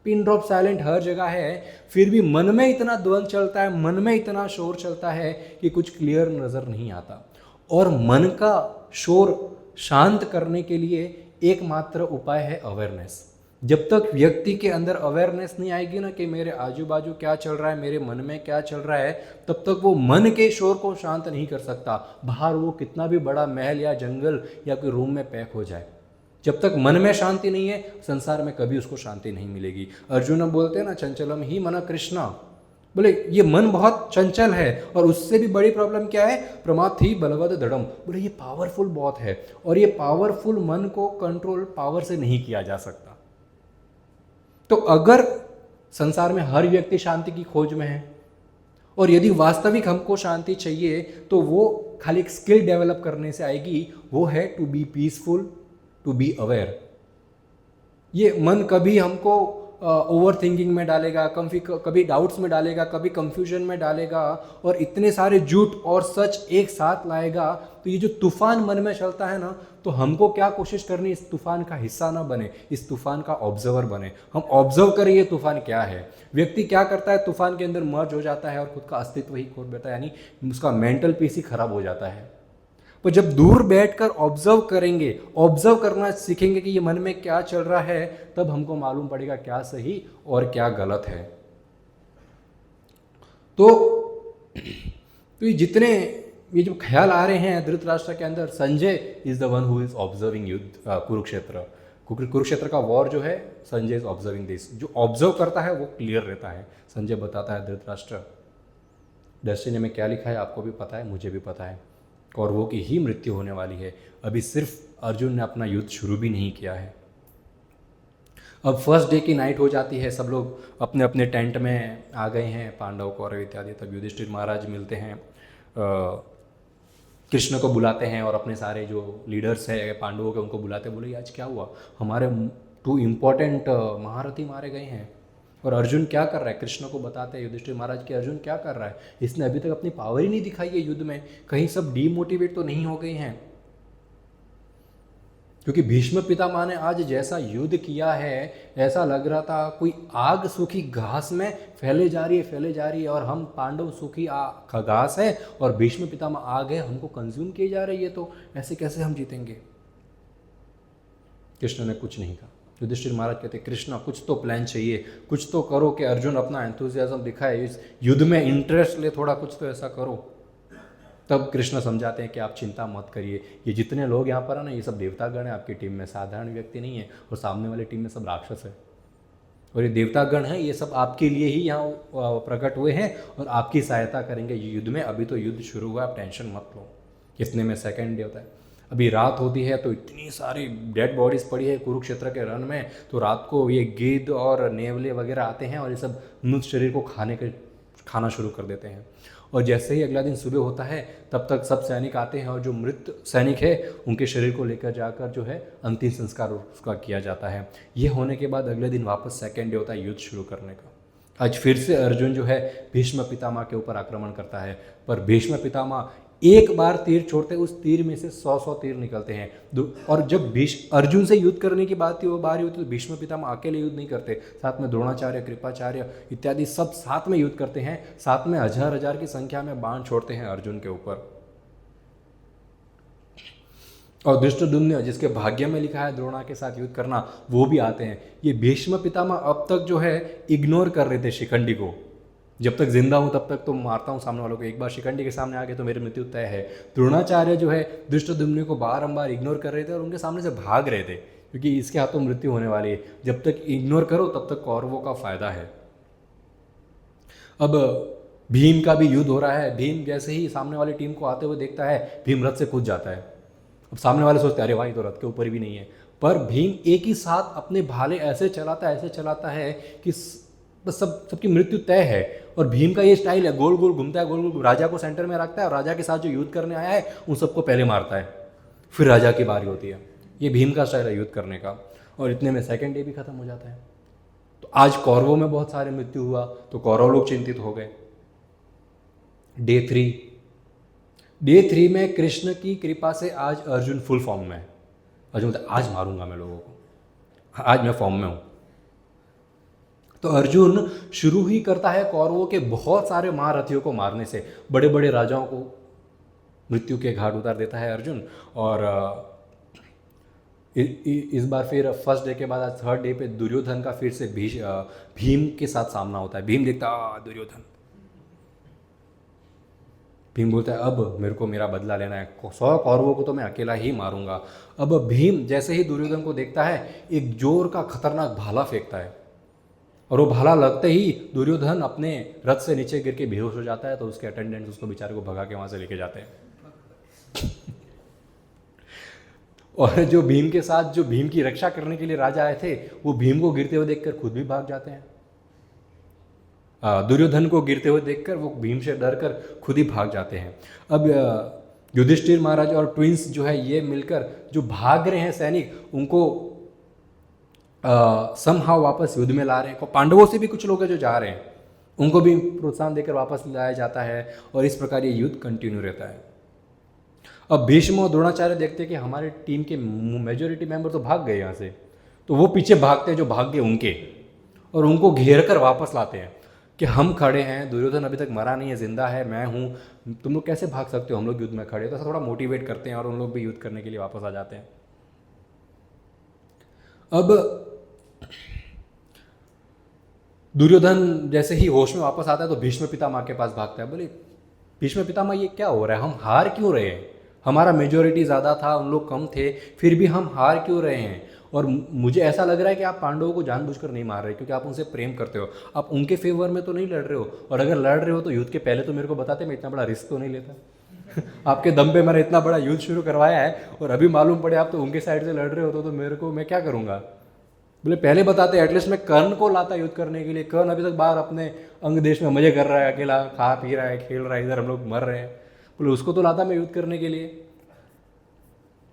पिन ड्रॉप साइलेंट हर जगह है, फिर भी मन में इतना द्वंद्व चलता है, मन में इतना शोर चलता है कि कुछ क्लियर नज़र नहीं आता। और मन का शोर शांत करने के लिए एकमात्र उपाय है अवेयरनेस। जब तक व्यक्ति के अंदर अवेयरनेस नहीं आएगी ना कि मेरे आजू बाजू क्या चल रहा है, मेरे मन में क्या चल रहा है, तब तक वो मन के शोर को शांत नहीं कर सकता। बाहर वो कितना भी बड़ा महल या जंगल या कोई रूम में पैक हो जाए, जब तक मन में शांति नहीं है, संसार में कभी उसको शांति नहीं मिलेगी। अर्जुन बोलते हैं ना, चंचलम ही मन कृष्णा, बोले ये मन बहुत चंचल है। और उससे भी बड़ी प्रॉब्लम क्या है, प्रमाथ ही बलवद दृढ़म, बोले ये पावरफुल बहुत है। और ये पावरफुल मन को कंट्रोल पावर से नहीं किया जा सकता। तो अगर संसार में हर व्यक्ति शांति की खोज में है, और यदि वास्तविक हमको शांति चाहिए, तो वो खाली एक स्किल डेवलप करने से आएगी, वो है to be peaceful, to be aware. ये मन कभी हमको ओवर थिंकिंग में डालेगा, कभी डाउट्स में डालेगा, कभी कंफ्यूजन में डालेगा, और इतने सारे झूठ और सच एक साथ लाएगा। तो ये जो तूफान मन में चलता है ना, तो हमको क्या कोशिश करनी, इस तूफान का हिस्सा ना बने, इस तूफान का ऑब्जर्वर बने। हम ऑब्जर्व करें ये तूफान क्या है। व्यक्ति क्या करता है, तूफान के अंदर मर्ज हो जाता है और खुद का अस्तित्व ही खो बैठा है, यानी उसका मेंटल पीस ही खराब हो जाता है। पर जब दूर बैठकर ऑब्जर्व करेंगे, ऑब्जर्व करना सीखेंगे कि ये मन में क्या चल रहा है, तब हमको मालूम पड़ेगा क्या सही और क्या गलत है। तो ये जितने ये जो ख्याल आ रहे हैं धृतराष्ट्र के अंदर, Sanjay is the one who is observing युद्ध कुरुक्षेत्र। कुरुक्षेत्र का वॉर जो है, संजय इज ऑब्जर्विंग दिस। जो ऑब्जर्व करता है वो क्लियर रहता है। संजय बताता है धृतराष्ट्र, डेस्टिनी में क्या लिखा है आपको भी पता है, मुझे भी पता है, कौरवों की ही मृत्यु होने वाली है। अभी सिर्फ अर्जुन ने अपना युद्ध शुरू भी नहीं किया है। अब फर्स्ट डे की नाइट हो जाती है, सब लोग अपने अपने टेंट में आ गए हैं, पांडव कौरव इत्यादि। तब युधिष्ठिर महाराज मिलते हैं, कृष्ण को बुलाते हैं और अपने सारे जो लीडर्स हैं पांडवों के, उनको बुलाते, बोले आज क्या हुआ, हमारे 2 इम्पोर्टेंट महारथी मारे गए हैं। और अर्जुन क्या कर रहा है, कृष्ण को बताते हैं युधिष्ठिर महाराज कि अर्जुन क्या कर रहा है, इसने अभी तक अपनी पावर ही नहीं दिखाई है युद्ध में, कहीं सब डीमोटिवेट तो नहीं हो गए हैं। क्योंकि भीष्म पितामह ने आज जैसा युद्ध किया है, ऐसा लग रहा था कोई आग सूखी घास में फैले जा रही है, और हम पांडव सूखी घास है और भीष्म पितामह आग है, हमको कंज्यूम किए जा रही है, तो ऐसे कैसे हम जीतेंगे। कृष्ण ने कुछ नहीं कहा। युधिष्ठिर महाराज कहते, कृष्ण कुछ तो प्लान चाहिए, कुछ तो करो कि अर्जुन अपना एंथुजियाज्म दिखाए, इस युद्ध में इंटरेस्ट ले थोड़ा, कुछ तो ऐसा करो। तब कृष्ण समझाते हैं कि आप चिंता मत करिए, ये जितने लोग यहाँ पर है ना, ये सब देवतागण है आपकी टीम में, साधारण व्यक्ति नहीं है, और सामने वाली टीम में सब राक्षस है, और ये देवतागण है, ये सब आपके लिए ही यहाँ प्रकट हुए हैं और आपकी सहायता करेंगे युद्ध में। अभी तो युद्ध शुरू हुआ, आप टेंशन मत लो। इतने में सेकेंड डे होता है। अभी रात होती है तो इतनी सारी डेड बॉडीज पड़ी है कुरुक्षेत्र के रण में, तो रात को ये गिद्ध और नेवले वगैरह आते हैं और ये सब मृत शरीर को खाना शुरू कर देते हैं। और जैसे ही अगला दिन सुबह होता है तब तक सब सैनिक आते हैं और जो मृत सैनिक है उनके शरीर को लेकर जाकर जो है अंतिम संस्कार उसका किया जाता है। ये होने के बाद अगले दिन वापस सेकेंड डे होता है युद्ध शुरू करने का। आज फिर से अर्जुन जो है भीष्म पितामह के ऊपर आक्रमण करता है, पर भीष्म पितामह एक बार तीर छोड़ते उस तीर में से 100 तीर निकलते हैं। और जब अर्जुन से युद्ध करने की बात वो बारी होती तो भीष्म पितामह अकेले युद्ध नहीं करते, साथ में द्रोणाचार्य, कृपाचार्य इत्यादि सब साथ में युद्ध करते हैं, साथ में हजार की संख्या में बाण छोड़ते हैं अर्जुन के ऊपर। और धृष्टद्युम्न जिसके भाग्य में लिखा है द्रोणा के साथ युद्ध करना, वो भी आते हैं। ये भीष्म पितामह अब तक जो है इग्नोर कर रहे थे शिखंडी को, जब तक जिंदा हूं तब तक तो मारता हूं सामने वालों को, एक बार शिखंडी के सामने आ गए तो मेरी मृत्यु तय है। द्रोणाचार्य जो है धृष्टद्युम्न को बारंबार इग्नोर कर रहे थे और उनके सामने से भाग रहे थे क्योंकि इसके हाथों मृत्यु होने वाली है। जब तक इग्नोर करो तब तक कौरवों का फायदा है। अब भीम का भी युद्ध हो रहा है। भीम जैसे ही सामने वाली टीम को आते हुए देखता है, भीम रथ से कूद जाता है। अब सामने वाले सोचते हैं अरे भाई तो रथ के ऊपर भी नहीं है, पर भीम एक ही साथ अपने भाले ऐसे चलाता है कि बस सबकी मृत्यु तय है। और भीम का ये स्टाइल है, गोल गोल घूमता है, गोल गोल राजा को सेंटर में रखता है और राजा के साथ जो युद्ध करने आया है उन सबको पहले मारता है, फिर राजा की बारी होती है। ये भीम का स्टाइल है युद्ध करने का। और इतने में सेकेंड डे भी खत्म हो जाता है। तो आज कौरवों में बहुत सारे मृत्यु हुआ तो कौरव लोग चिंतित हो गए। डे थ्री में कृष्ण की कृपा से आज अर्जुन फुल फॉर्म में है। अर्जुन बोलता आज मारूंगा मैं लोगों को, आज मैं फॉर्म में हूं। तो अर्जुन शुरू ही करता है कौरवों के बहुत सारे महारथियों को मारने से, बड़े बड़े राजाओं को मृत्यु के घाट उतार देता है अर्जुन। और इस बार फिर फर्स्ट डे के बाद आज थर्ड डे पे दुर्योधन का फिर से भीम के साथ सामना होता है। भीम देखता दुर्योधन, भीम बोलता है अब मेरे को मेरा बदला लेना है, 100 कौरवों को तो मैं अकेला ही मारूंगा। अब भीम जैसे ही दुर्योधन को देखता है एक जोर का खतरनाक भाला फेंकता है और वो भाला लगते ही दुर्योधन अपने रथ से नीचे गिर के बेहोश हो जाता है। तो उसके अटेंडेंट्स उसको बेचारे को भगा के वहां से लेके जाते हैं। और जो भीम के साथ जो भीम की रक्षा करने के लिए राजा आए थे वो भीम को गिरते हुए देखकर खुद भी भाग जाते हैं। दुर्योधन को गिरते हुए देखकर वो भीम से डरकर खुद ही भाग जाते हैं। अब युधिष्ठिर महाराज और ट्विंस जो है ये मिलकर जो भाग रहे हैं सैनिक, उनको समहाउ वापस युद्ध में ला रहे हैं। पांडवों से भी कुछ लोग हैं जो जा रहे हैं, उनको भी प्रोत्साहन देकर वापस लाया जाता है और इस प्रकार ये युद्ध कंटिन्यू रहता है। अब भीष्म और द्रोणाचार्य देखते हैं कि हमारे टीम के मेजोरिटी मेंबर तो भाग गए यहाँ से, तो वो पीछे भागते हैं जो भाग गए उनके, और उनको घेर कर वापस लाते हैं कि हम खड़े हैं, दुर्योधन अभी तक मरा नहीं है, जिंदा है, मैं हूँ, तुम लोग कैसे भाग सकते हो, हम लोग युद्ध में खड़े। तो ऐसा थोड़ा मोटिवेट करते हैं और उन लोग भी युद्ध करने के लिए वापस आ जाते हैं। अब दुर्योधन जैसे ही होश में वापस आता है तो भीष्म पितामह के पास भागता है। बोले भीष्म पितामह ये क्या हो रहा है, हम हार क्यों रहे हैं, हमारा मेजोरिटी ज़्यादा था, उन लोग कम थे, फिर भी हम हार क्यों रहे हैं। और मुझे ऐसा लग रहा है कि आप पांडवों को जानबूझकर नहीं मार रहे क्योंकि आप उनसे प्रेम करते हो, आप उनके फेवर में तो नहीं लड़ रहे हो, और अगर लड़ रहे हो तो युद्ध के पहले तो मेरे को बताते, मैं इतना बड़ा रिस्क तो नहीं लेता। आपके दम पे मैंने इतना बड़ा युद्ध शुरू करवाया है और अभी मालूम पड़े आप तो उनके साइड से लड़ रहे हो तो मेरे को, मैं क्या करूँगा। बोले पहले बताते, एटलीस्ट मैं कर्ण को लाता युद्ध करने के लिए। कर्ण अभी तक बाहर अपने अंग देश में मजे कर रहा है, अकेला खा पी रहा है, खेल रहा है, इधर हम लोग मर रहे हैं। बोले उसको तो लाता मैं युद्ध करने के लिए।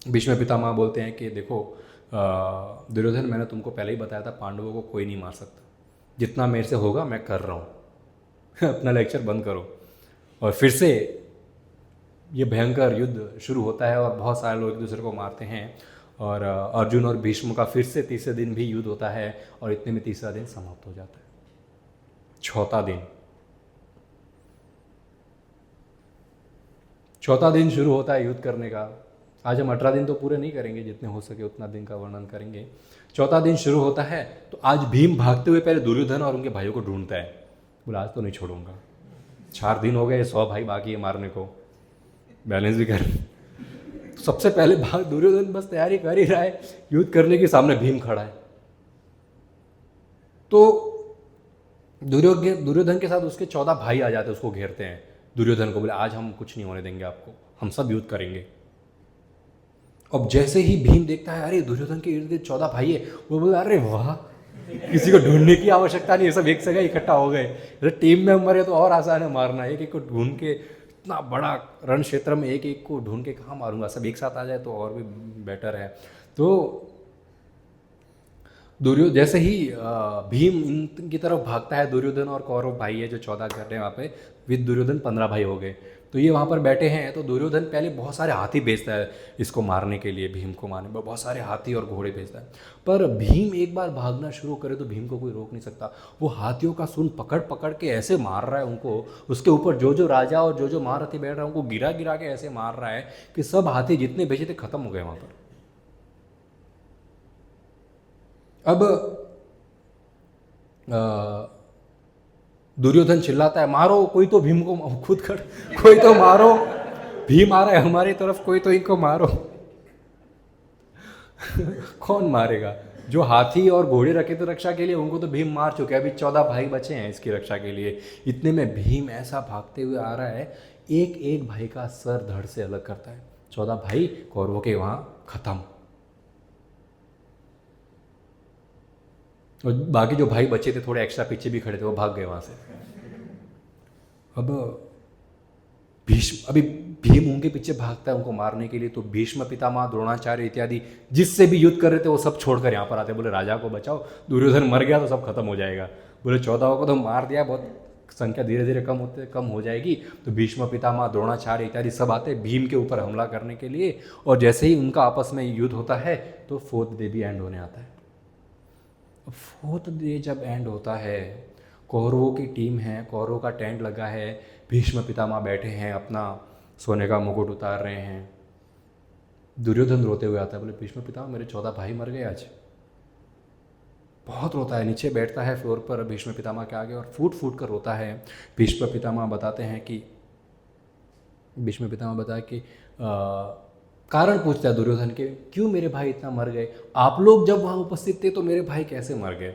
भीष्म पितामह बोलते हैं कि देखो दुर्योधन, मैंने तुमको पहले ही बताया था पांडवों को कोई नहीं मार सकता, जितना मेरे से होगा मैं कर रहा हूँ। अपना लेक्चर बंद करो। और फिर से ये भयंकर युद्ध शुरू होता है और बहुत सारे लोग एक दूसरे को मारते हैं। और अर्जुन और भीष्म का फिर से तीसरे दिन भी युद्ध होता है और इतने में तीसरा दिन समाप्त हो जाता है। चौथा दिन शुरू होता है युद्ध करने का। आज हम 18 दिन तो पूरे नहीं करेंगे, जितने हो सके उतना दिन का वर्णन करेंगे। चौथा दिन शुरू होता है तो आज भीम भागते हुए पहले दुर्योधन और उनके भाइयों को ढूंढता है। बोला आज तो नहीं छोड़ूंगा, 4 दिन हो गए, 100 भाई बाकी है मारने को, बैलेंस भी कर। सबसे पहले भाग दुर्योधन बस तैयारी कर ही रहा है युद्ध करने के, सामने भीम खड़ा है। तो दुर्योधन के साथ उसके 14 भाई आ जाते हैं, उसको घेरते हैं। दुर्योधन को बोले आज हम कुछ नहीं होने देंगे आपको, हम सब युद्ध करेंगे। अब जैसे ही भीम देखता है अरे दुर्योधन के इर्द गिर्द 14 भाई है, वो बोला अरे वाह, किसी को ढूंढने की आवश्यकता नहीं है, सब एक जगह इकट्ठा हो गए। अरे टीम में मरे तो और आसान है मारना, एक एक को ढूंढ के, इतना बड़ा रण क्षेत्र में एक एक को ढूंढ के कहाँ मारूंगा, सब एक साथ आ जाए तो और भी बेटर है। तो जैसे ही भीम इनकी तरफ भागता है, दुर्योधन और कौरव भाई है जो 14 घर हैं वहाँ पे, विद दुर्योधन 15 भाई हो गए। तो ये वहाँ पर बैठे हैं, तो दुर्योधन पहले बहुत सारे हाथी भेजता है इसको मारने के लिए, भीम को मारने, बहुत सारे हाथी और घोड़े भेजता है। पर भीम एक बार भागना शुरू करे तो भीम को कोई रोक नहीं सकता। वो हाथियों का सूंड पकड़ पकड़ के ऐसे मार रहा है उनको, उसके ऊपर जो जो राजा और जो जो महारथी बैठ रहा है उनको गिरा गिरा के ऐसे मार रहा है कि सब हाथी जितने भेजे थे खत्म हो गए वहाँ पर। अब दुर्योधन चिल्लाता है मारो, कोई तो भीम को खुद कर, कोई तो मारो, भीम आ रहा है हमारी तरफ, कोई तो इनको मारो। कौन मारेगा? जो हाथी और घोड़े रखे थे रक्षा के लिए उनको तो भीम मार चुके हैं, अभी 14 भाई बचे हैं इसकी रक्षा के लिए। इतने में भीम ऐसा भागते हुए आ रहा है, एक एक भाई का सर धड़ से अलग करता है। 14 भाई कौरवों के वहां खत्म, और बाकी जो भाई बचे थे थोड़े एक्स्ट्रा पीछे भी खड़े थे, वो भाग गए वहां से। अब भीष्म, अभी भीम उनके पीछे भागता है उनको मारने के लिए, तो भीष्म पितामह, द्रोणाचार्य इत्यादि जिससे भी युद्ध कर रहे थे वो सब छोड़कर यहाँ पर आते, बोले राजा को बचाओ, दुर्योधन मर गया तो सब खत्म हो जाएगा। बोले 14 को तो मार दिया, बहुत संख्या धीरे धीरे कम हो जाएगी। तो भीष्म पितामह, द्रोणाचार्य इत्यादि सब आते भीम के ऊपर हमला करने के लिए, और जैसे ही उनका आपस में युद्ध होता है तो 4th डे भी एंड होने आता है। 4th डे जब एंड होता है, कौरवों की टीम है, कौरवों का टेंट लगा है, भीष्म पितामह बैठे हैं, अपना सोने का मुकुट उतार रहे हैं। दुर्योधन रोते हुए आता है, बोले भीष्म पितामह मेरे 14 भाई मर गए आज। बहुत रोता है, नीचे बैठता है फ्लोर पर भीष्म पितामह के आगे और फूट फूट कर रोता है। भीष्म पितामह बताते हैं कि, भीष्म पितामह बताया कि कारण पूछता है दुर्योधन के, क्यों मेरे भाई इतना मर गए, आप लोग जब वहाँ उपस्थित थे तो मेरे भाई कैसे मर गए।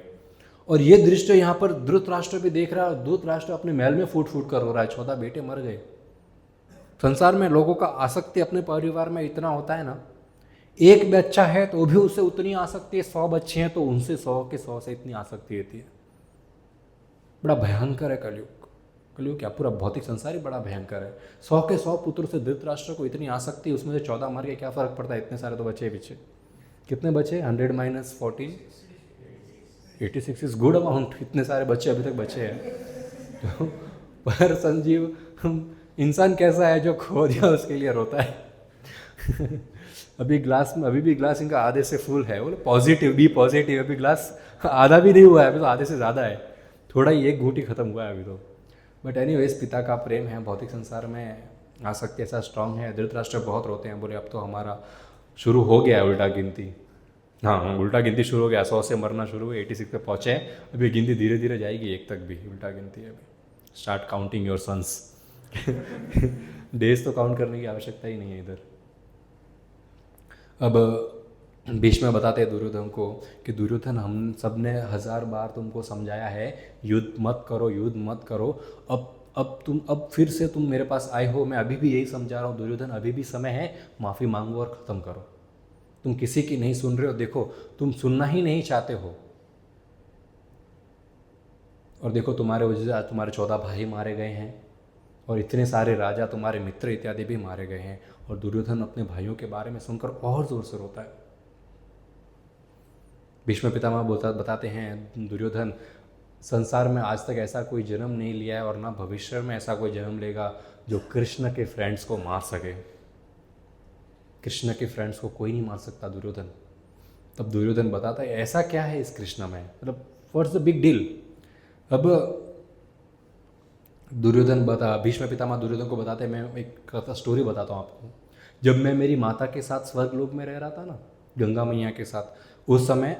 और ये दृश्य यहाँ पर धृतराष्ट्र भी देख रहा है, धृतराष्ट्र अपने महल में फूट फूट कर रो रहा है, 14 बेटे मर गए। संसार में लोगों का आसक्ति अपने परिवार में इतना होता है ना, एक बच्चा है तो भी उससे उतनी आसक्ति है, 100 बच्चे हैं तो उनसे 100 के 100 से इतनी आसक्ति रहती है। बड़ा भयंकर है कलयुग। कलयुग क्या, पूरा भौतिक संसार ही बड़ा भयंकर है। 100 के 100 पुत्र से धृतराष्ट्र को इतनी आसक्ति, उसमें से 14 मर गए, क्या फर्क पड़ता है, इतने सारे तो बचे पीछे। कितने बचे? 100 - 14, 86 इज गुड अमाउंट, इतने सारे बच्चे अभी तक बचे हैं। तो पर संजीव इंसान कैसा है जो खो दिया उसके लिए रोता है। अभी भी ग्लास इनका आधे से फुल है, बोले पॉजिटिव, बी पॉजिटिव। अभी ग्लास आधा भी नहीं हुआ है, अभी तो आधे से ज़्यादा है, थोड़ा ही एक घूंटी खत्म हुआ है अभी तो। बट एनीवेज, पिता का प्रेम है, भौतिक संसार में आसक्ति ऐसा स्ट्रांग है। धृतराष्ट्र बहुत रोते हैं, बोले अब तो हमारा शुरू हो गया है उल्टा गिनती। हाँ, उल्टा गिनती शुरू हो गया, 100 से मरना शुरू हुए, 86 पे पहुँचे हैं, अभी गिनती धीरे धीरे जाएगी 1 तक भी, उल्टा गिनती है अभी। Start counting your suns. Days तो काउंट करने की आवश्यकता ही नहीं है इधर। अब भीष्म बताते हैं दुर्योधन को कि दुर्योधन, हम सब ने 1000 बार तुमको समझाया है युद्ध मत करो, युद्ध मत करो, अब फिर से तुम मेरे पास आए हो, मैं अभी भी यही समझा रहा हूँ दुर्योधन, अभी भी समय है, माफ़ी मांगो और ख़त्म करो। तुम किसी की नहीं सुन रहे हो, देखो तुम सुनना ही नहीं चाहते हो, और देखो तुम्हारे वजह से आज तुम्हारे 14 भाई मारे गए हैं, और इतने सारे राजा तुम्हारे मित्र इत्यादि भी मारे गए हैं। और दुर्योधन अपने भाइयों के बारे में सुनकर और जोर से रोता है। भीष्म पितामह बताते हैं, दुर्योधन, संसार में आज तक ऐसा कोई जन्म नहीं लिया है और ना भविष्य में ऐसा कोई जन्म लेगा जो कृष्ण के फ्रेंड्स को मार सके। कृष्ण के फ्रेंड्स को कोई नहीं मार सकता दुर्योधन। तब दुर्योधन बताता है ऐसा क्या है इस कृष्ण में, मतलब व्हाट्स द बिग डील। अब भीष्म पितामह दुर्योधन को बताते हैं, मैं एक कथा स्टोरी बताता हूँ आपको। जब मैं मेरी माता के साथ स्वर्गलोक में रह रहा था ना, गंगा मैया के साथ, उस समय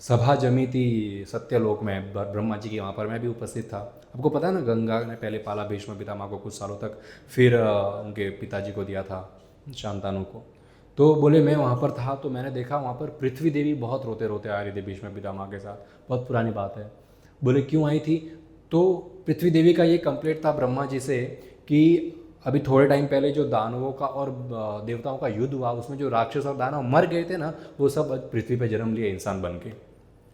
सभा जमी थी सत्यलोक में, ब्रह्मा जी की, वहाँ पर मैं भी उपस्थित था। आपको पता है ना, गंगा ने पहले पाला भीष्म पितामह को कुछ सालों तक, फिर उनके पिताजी को दिया था, शांतनु को। तो बोले मैं वहाँ पर था, तो मैंने देखा वहाँ पर पृथ्वी देवी बहुत रोते रोते आ रही थी भीष्म पितामह के साथ। बहुत पुरानी बात है। बोले क्यों आई थी, तो पृथ्वी देवी का ये कंप्लेंट था ब्रह्मा जी से कि अभी थोड़े टाइम पहले जो दानवों का और देवताओं का युद्ध हुआ, उसमें जो राक्षस और दानव मर गए थे ना, वो सब पृथ्वी पे जन्म लिए इंसान बन के,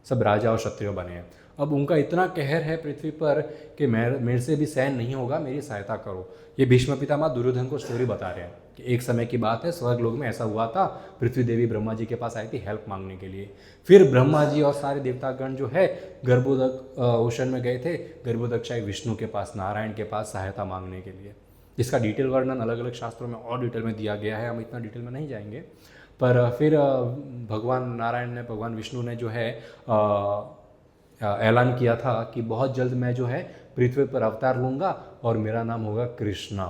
सब राजा और क्षत्रिय बने हैं। अब उनका इतना कहर है पृथ्वी पर कि मेरे से भी सहन नहीं होगा, मेरी सहायता करो। ये भीष्म पितामह दुर्योधन को स्टोरी बता रहे हैं कि एक समय की बात है, स्वर्ग लोक में ऐसा हुआ था, पृथ्वी देवी ब्रह्मा जी के पास आई थी हेल्प मांगने के लिए। फिर ब्रह्मा जी और सारे देवतागण जो है गर्भोदक ओशन में गए थे, गर्भोदक्षाई विष्णु के पास, नारायण के पास सहायता मांगने के लिए, जिसका डिटेल वर्णन अलग अलग शास्त्रों में और डिटेल में दिया गया है, हम इतना डिटेल में नहीं जाएंगे। पर फिर भगवान नारायण ने, भगवान विष्णु ने जो है ऐलान किया था कि बहुत जल्द मैं जो है पृथ्वी पर अवतार लूँगा और मेरा नाम होगा कृष्णा,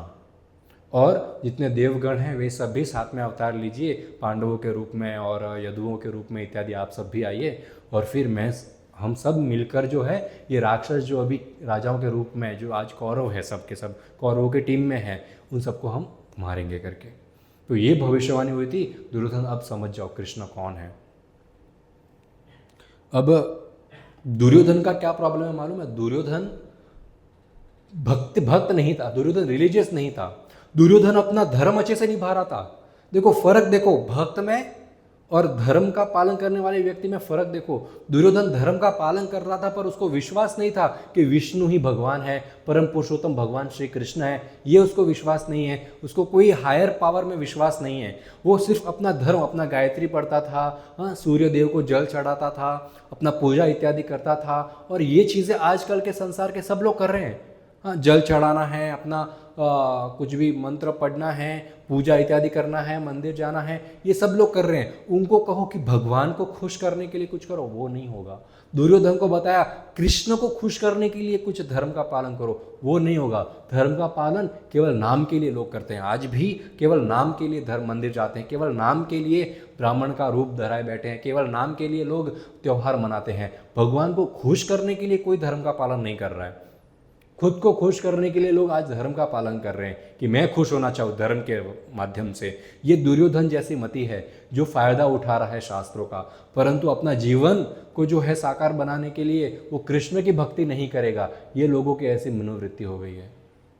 और जितने देवगण हैं वे सब भी साथ में अवतार लीजिए, पांडवों के रूप में और यदुओं के रूप में इत्यादि, आप सब भी आइए, और फिर हम सब मिलकर जो है ये राक्षस जो अभी राजाओं के रूप में जो आज कौरव है, सब के सब कौरवों के टीम में है, उन सबको हम मारेंगे करके। तो ये भविष्यवाणी हुई थी। दुर्योधन अब समझ जाओ कृष्ण कौन है। अब दुर्योधन का क्या प्रॉब्लम है मालूम है? दुर्योधन भक्त नहीं था, दुर्योधन रिलीजियस नहीं था, दुर्योधन अपना धर्म अच्छे से निभा रहा था। देखो फर्क, देखो भक्त में और धर्म का पालन करने वाले व्यक्ति में फर्क देखो। दुर्योधन धर्म का पालन कर रहा था, पर उसको विश्वास नहीं था कि विष्णु ही भगवान है, परम पुरुषोत्तम भगवान श्री कृष्ण है, ये उसको विश्वास नहीं है, उसको कोई हायर पावर में विश्वास नहीं है। वो सिर्फ अपना धर्म, अपना गायत्री पढ़ता था, हाँ, सूर्य देव को जल चढ़ाता था, अपना पूजा इत्यादि करता था, और ये चीज़ें आजकल के संसार के सब लोग कर रहे हैं। हाँ, जल चढ़ाना है, अपना कुछ भी मंत्र पढ़ना है, पूजा इत्यादि करना है, मंदिर जाना है, ये सब लोग कर रहे हैं। उनको कहो कि भगवान को खुश करने के लिए कुछ करो, वो नहीं होगा। दुर्योधन को बताया कृष्ण को खुश करने के लिए कुछ धर्म का पालन करो, वो नहीं होगा। धर्म का पालन केवल नाम के लिए लोग करते हैं, आज भी केवल नाम के लिए धर्म मंदिर जाते हैं, केवल नाम के लिए ब्राह्मण का रूप धराए बैठे हैं, केवल नाम के लिए लोग त्यौहार मनाते हैं। भगवान को खुश करने के लिए कोई धर्म का पालन नहीं कर रहा है। खुद को खुश करने के लिए लोग आज धर्म का पालन कर रहे हैं कि मैं खुश होना चाहूँ धर्म के माध्यम से। ये दुर्योधन जैसी मति है जो फायदा उठा रहा है शास्त्रों का, परंतु अपना जीवन को जो है साकार बनाने के लिए वो कृष्ण की भक्ति नहीं करेगा। ये लोगों की ऐसी मनोवृत्ति हो गई है।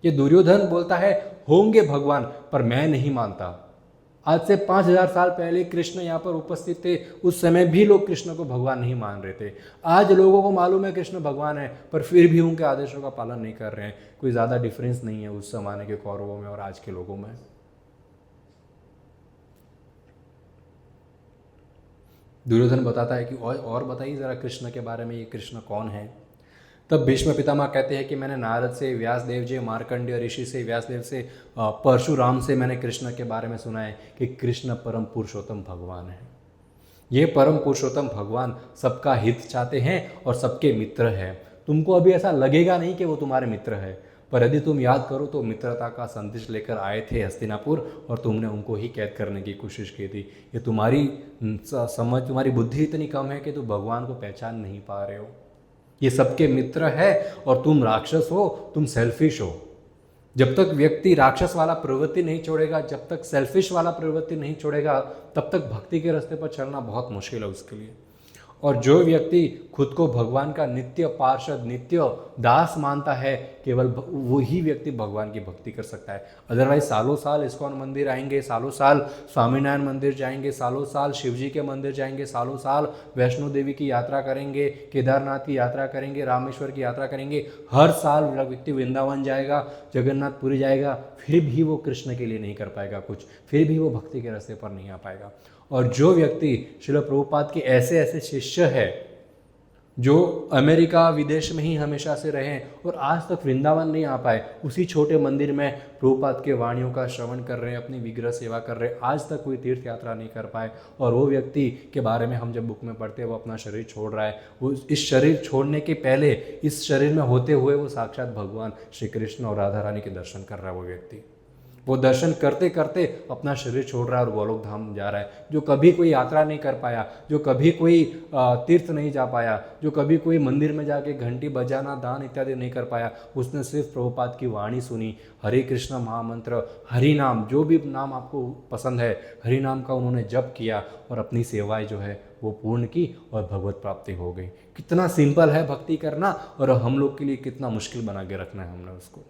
ये दुर्योधन बोलता है होंगे भगवान, पर मैं नहीं मानता। आज से 5000 साल पहले कृष्ण यहाँ पर उपस्थित थे, उस समय भी लोग कृष्ण को भगवान नहीं मान रहे थे। आज लोगों को मालूम है कृष्ण भगवान है, पर फिर भी उनके आदेशों का पालन नहीं कर रहे हैं। कोई ज़्यादा डिफरेंस नहीं है उस जमाने के कौरवों में और आज के लोगों में। दुर्योधन बताता है कि और बताइए ज़रा कृष्ण के बारे में, ये कृष्ण कौन है? तब भीष्म पितामह कहते हैं कि मैंने नारद से, व्यासदेव जी, मार्कंडेय ऋषि से, व्यासदेव से, परशुराम से मैंने कृष्ण के बारे में सुना है कि कृष्ण परम पुरुषोत्तम भगवान है। ये परम पुरुषोत्तम भगवान सबका हित चाहते हैं और सबके मित्र हैं। तुमको अभी ऐसा लगेगा नहीं कि वो तुम्हारे मित्र है, पर यदि तुम याद करो तो मित्रता का संदेश लेकर आए थे हस्तिनापुर और तुमने उनको ही कैद करने की कोशिश की थी। ये तुम्हारी समझ, तुम्हारी बुद्धि इतनी कम है कि तुम भगवान को पहचान नहीं पा रहे हो। ये सबके मित्र है और तुम राक्षस हो, तुम सेल्फिश हो। जब तक व्यक्ति राक्षस वाला प्रवृत्ति नहीं छोड़ेगा, जब तक सेल्फिश वाला प्रवृत्ति नहीं छोड़ेगा, तब तक भक्ति के रास्ते पर चलना बहुत मुश्किल है उसके लिए। और जो व्यक्ति खुद को भगवान का नित्य पार्षद, नित्य दास मानता है, केवल वही व्यक्ति भगवान की भक्ति कर सकता है। अदरवाइज सालों साल इस्कॉन मंदिर आएंगे, सालों साल स्वामीनारायण मंदिर जाएंगे, सालों साल शिव जी के मंदिर जाएंगे, सालों साल वैष्णो देवी की यात्रा करेंगे, केदारनाथ की यात्रा करेंगे, रामेश्वर की यात्रा करेंगे, हर साल व्यक्ति वृंदावन जाएगा, जगन्नाथपुरी जाएगा, फिर भी वो कृष्ण के लिए नहीं कर पाएगा कुछ, फिर भी वो भक्ति के रास्ते पर नहीं आ पाएगा। और जो व्यक्ति श्रील प्रभुपाद के ऐसे ऐसे शिष्य है जो अमेरिका विदेश में ही हमेशा से रहे और आज तक वृंदावन नहीं आ पाए, उसी छोटे मंदिर में प्रभुपाद के वाणियों का श्रवण कर रहे हैं, अपनी विग्रह सेवा कर रहे हैं, आज तक कोई तीर्थ यात्रा नहीं कर पाए। और वो व्यक्ति के बारे में हम जब बुक में पढ़ते हैं, वो अपना शरीर छोड़ रहा है, वो इस शरीर छोड़ने के पहले इस शरीर में होते हुए वो साक्षात भगवान श्री कृष्ण और राधा रानी के दर्शन कर रहा है। वो व्यक्ति वो दर्शन करते करते अपना शरीर छोड़ रहा है और गोलोक धाम जा रहा है। जो कभी कोई यात्रा नहीं कर पाया, जो कभी कोई तीर्थ नहीं जा पाया, जो कभी कोई मंदिर में जाके घंटी बजाना, दान इत्यादि नहीं कर पाया, उसने सिर्फ प्रभुपाद की वाणी सुनी, हरे कृष्ण महामंत्र, हरि नाम, जो भी नाम आपको पसंद है, हरि नाम का उन्होंने जप किया और अपनी सेवाएं जो है वो पूर्ण की और भगवत प्राप्ति हो गई। कितना सिंपल है भक्ति करना और हम लोग के लिए कितना मुश्किल बना के रखना है हमने उसको।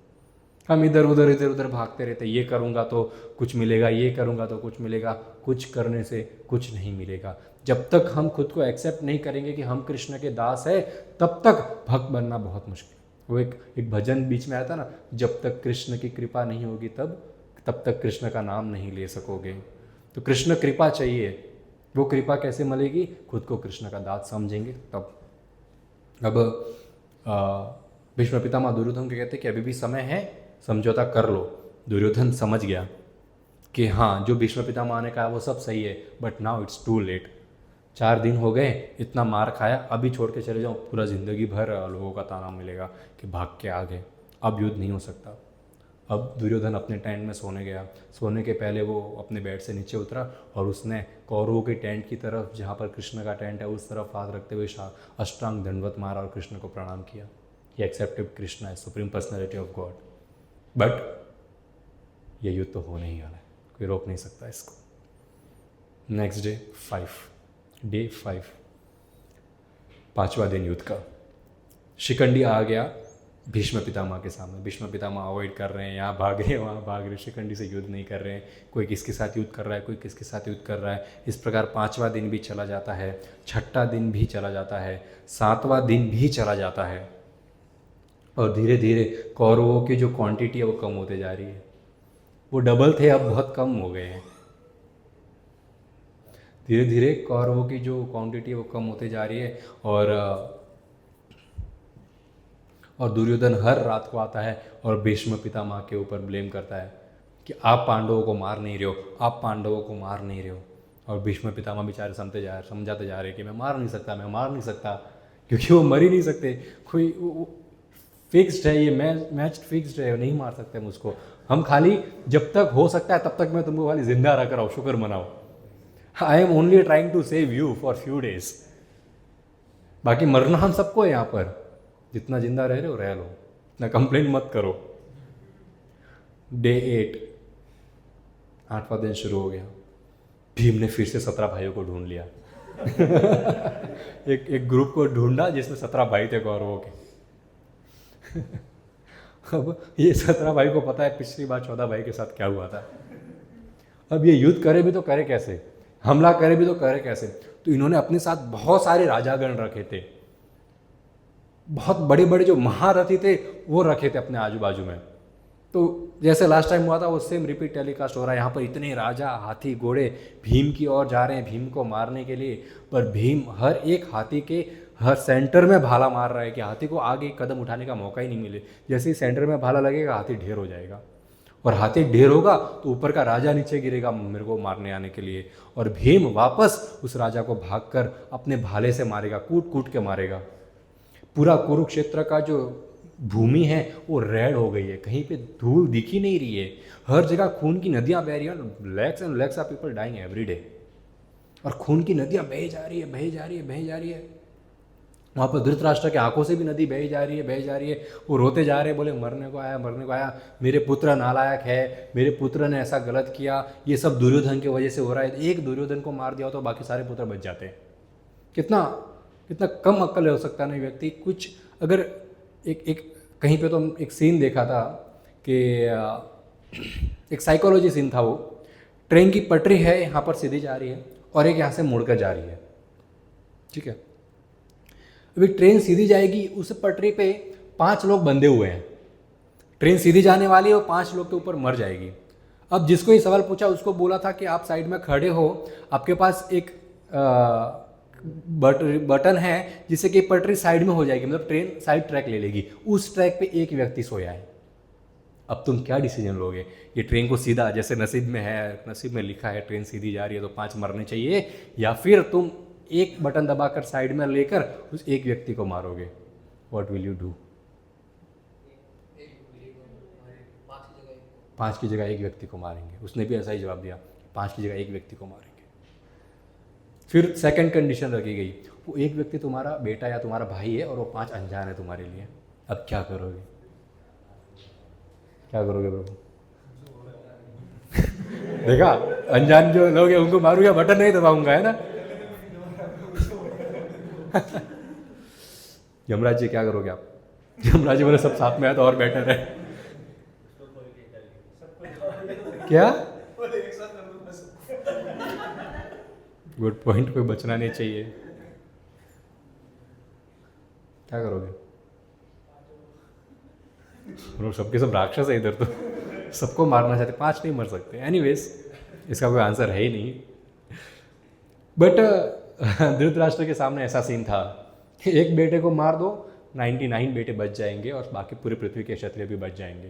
हम इधर उधर भागते रहते, ये करूँगा तो कुछ मिलेगा, ये करूँगा तो कुछ मिलेगा, कुछ करने से कुछ नहीं मिलेगा। जब तक हम खुद को एक्सेप्ट नहीं करेंगे कि हम कृष्ण के दास है, तब तक भक्त बनना बहुत मुश्किल। वो एक भजन बीच में आया था ना, जब तक कृष्ण की कृपा नहीं होगी तब तक कृष्ण का नाम नहीं ले सकोगे। तो कृष्ण कृपा चाहिए। वो कृपा कैसे मिलेगी? खुद को कृष्ण का दास समझेंगे तब। अब भीष्म पितामह दुर्योधन को कहते कि अभी भी समय है, समझौता कर लो। दुर्योधन समझ गया कि हाँ, जो भीष्म पितामह ने कहा वो सब सही है, but now it's too late. 4 दिन हो गए, इतना मार खाया, अभी छोड़ के चले जाओ, पूरा ज़िंदगी भर लोगों का ताना मिलेगा कि भाग के आ गए। अब युद्ध नहीं हो सकता। अब दुर्योधन अपने टेंट में सोने गया। सोने के पहले वो अपने बेड से नीचे उतरा और उसने कौरवों के टेंट की तरफ, जहाँ पर कृष्ण का टेंट है, उस तरफ हाथ रखते हुए अष्टांग दंडवत मारा और कृष्ण को प्रणाम किया। He accepted Krishna as supreme personality of God. But ये युद्ध तो होने ही वाला है, कोई रोक नहीं सकता इसको। नेक्स्ट डे 5, 5वां दिन युद्ध का। शिखंडी आ गया भीष्म पितामह के सामने। भीष्म पितामह अवॉइड कर रहे हैं, यहाँ भाग रहे हैं, वहाँ भाग रहे, शिखंडी से युद्ध नहीं कर रहे हैं। कोई किसके साथ युद्ध कर रहा है, कोई किसके साथ युद्ध कर रहा है। इस प्रकार 5वां दिन भी चला जाता है, 6ठा दिन भी चला जाता है, 7वां दिन भी चला जाता है। और धीरे धीरे कौरवों की जो क्वांटिटी है वो कम होते जा रही है। वो डबल थे, अब बहुत कम हो गए हैं। धीरे धीरे कौरवों की जो क्वांटिटी है वो कम होते जा रही है। और दुर्योधन हर रात को आता है और भीष्म पितामह के ऊपर ब्लेम करता है कि आप पांडवों को मार नहीं रहे हो, आप पांडवों को मार नहीं रहे हो। और भीष्म पितामह बेचारे समझाते जा रहे कि मैं मार नहीं सकता, क्योंकि वो मर ही नहीं सकते। कोई फिक्स्ड है, ये मैच फिक्स्ड है, नहीं मार सकते मुझको। हम खाली जब तक हो सकता है तब तक मैं तुमको खाली जिंदा रख रहा हूँ, शुक्र मनाओ। I am only trying to save you for few days. बाकी मरना हम सबको है यहाँ पर। जितना जिंदा रह रहे हो रह लो, इतना कंप्लेंट मत करो। डे 8वां दिन शुरू हो गया। भीम ने फिर से 17 भाइयों को ढूंढ लिया। एक ग्रुप को ढूंढा जिसमें 17 भाई थे कौरवों के। अब ये 17 भाई को पता है पिछली बार 14 भाई के साथ क्या हुआ था। अब ये युद्ध करे भी तो करे कैसे, हमला करे भी तो करे कैसे। तो इन्होंने अपने साथ बहुत सारे राजागण रखे थे, बहुत बड़े बड़े जो महारथी थे वो रखे थे अपने आजू बाजू में। तो जैसे लास्ट टाइम हुआ था वो सेम रिपीट टेलीकास्ट हो रहा है। यहाँ पर इतने राजा, हाथी, घोड़े भीम की ओर जा रहे हैं भीम को मारने के लिए। पर भीम हर एक हाथी के हर सेंटर में भाला मार रहा है कि हाथी को आगे कदम उठाने का मौका ही नहीं मिले। जैसे ही सेंटर में भाला लगेगा हाथी ढेर हो जाएगा, और हाथी ढेर होगा तो ऊपर का राजा नीचे गिरेगा मेरे को मारने आने के लिए। और भीम वापस उस राजा को भागकर अपने भाले से मारेगा, कूट कूट के मारेगा। पूरा कुरुक्षेत्र का जो भूमि है वो रेड हो गई है, कहीं पे धूल दिख ही नहीं रही है। हर जगह खून की नदियां बह रही हैं। Lakhs and lakhs of people dying every day, और खून की नदियां बह जा रही है। वहाँ पर धृतराष्ट्र के आंखों से भी नदी बह जा रही है। वो रोते जा रहे, बोले मरने को आया, मेरे पुत्र नालायक है, मेरे पुत्र ने ऐसा गलत किया, ये सब दुर्योधन की वजह से हो रहा है। एक दुर्योधन को मार दिया तो बाकी सारे पुत्र बच जाते हैं। कितना कम अक्ल हो सकता है ना व्यक्ति। कुछ अगर एक कहीं पे तो एक सीन देखा था कि एक साइकोलॉजी सीन था। वो ट्रेन की पटरी है, यहाँ पर सीधी जा रही है और एक यहाँ से मुड़कर जा रही है, ठीक है। अभी ट्रेन सीधी जाएगी, उस पटरी पे 5 लोग बंधे हुए हैं। ट्रेन सीधी जाने वाली है और 5 लोग के ऊपर मर जाएगी। अब जिसको ये सवाल पूछा उसको बोला था कि आप साइड में खड़े हो, आपके पास एक बटन है जिससे कि पटरी साइड में हो जाएगी, मतलब ट्रेन साइड ट्रैक ले लेगी। उस ट्रैक पे एक व्यक्ति सोया है। अब तुम क्या डिसीजन लोगे? ये ट्रेन को सीधा, जैसे नसीब में है, नसीब में लिखा है ट्रेन सीधी जा रही है तो 5 मरने चाहिए, या फिर तुम एक बटन दबाकर साइड में लेकर उस एक व्यक्ति को मारोगे? What will you do? 5 की जगह एक व्यक्ति को मारेंगे। उसने भी ऐसा ही जवाब दिया, 5 की जगह एक व्यक्ति को मारेंगे। फिर सेकंड कंडीशन रखी गई, वो एक व्यक्ति तुम्हारा बेटा या तुम्हारा भाई है और वो 5 अनजान है तुम्हारे लिए। अब क्या करोगे? प्रभु? देखा, अनजान जो लोग हैं उनको मारूंगा, बटन नहीं दबाऊंगा, है ना। यमराज जी क्या करोगे आप? यमराज जी बोले सब साथ में है तो और बेटर है। क्या गुड पॉइंट, पे बचना नहीं चाहिए। क्या करोगे? और सबके सब राक्षस है इधर तो, सबको मारना चाहते, 5 नहीं मर सकते। एनीवेज इसका कोई आंसर है ही नहीं। बट धृतराष्ट्र के सामने ऐसा सीन था कि एक बेटे को मार दो, 99 बेटे बच जाएंगे और बाकी पूरी पृथ्वी के क्षत्रिय भी बच जाएंगे।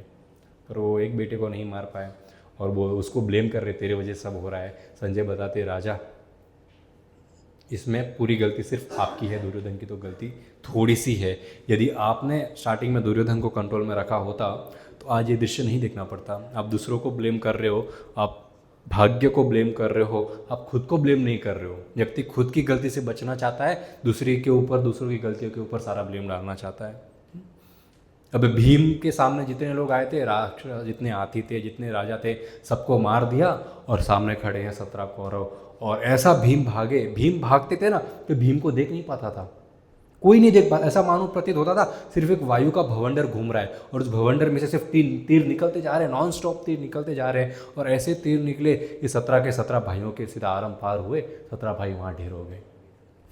पर वो एक बेटे को नहीं मार पाए और वो उसको ब्लेम कर रहे, तेरे वजह से सब हो रहा है। संजय बताते, राजा इसमें पूरी गलती सिर्फ आपकी है, दुर्योधन की तो गलती थोड़ी सी है। यदि आपने स्टार्टिंग में दुर्योधन को कंट्रोल में रखा होता तो आज ये दृश्य नहीं देखना पड़ता। आप दूसरों को ब्लेम कर रहे हो, आप भाग्य को ब्लेम कर रहे हो, आप खुद को ब्लेम नहीं कर रहे हो। व्यक्ति खुद की गलती से बचना चाहता है, दूसरे के ऊपर, दूसरों की गलतियों के ऊपर सारा ब्लेम डालना चाहता है। अब भीम के सामने जितने लोग आए थे, राष्ट्र जितने हाथी थे, जितने राजा थे, सबको मार दिया और सामने खड़े हैं 17 कौरव। और ऐसा भीम भागे, भीम भागते थे ना तो भीम को देख नहीं पाता था, कोई नहीं देख पाता। ऐसा मानो प्रतीत होता था सिर्फ एक वायु का भवंडर घूम रहा है और उस भवंडर में से सिर्फ तीर निकलते जा रहे हैं, नॉन स्टॉप तीर निकलते जा रहे हैं। और ऐसे तीर निकले, ये 17 के 17 भाइयों के सीधा आरम पार हुए, 17 भाई वहाँ ढेर हो गए।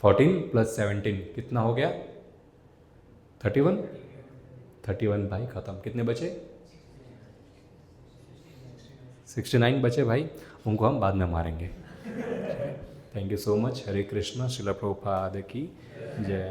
14 + 17 कितना हो गया? 31 भाई खत्म। कितने बचे? 69 बचे भाई, उनको हम बाद में मारेंगे। Thank you so much. Hare Krishna. Srila Prabhupada की जय।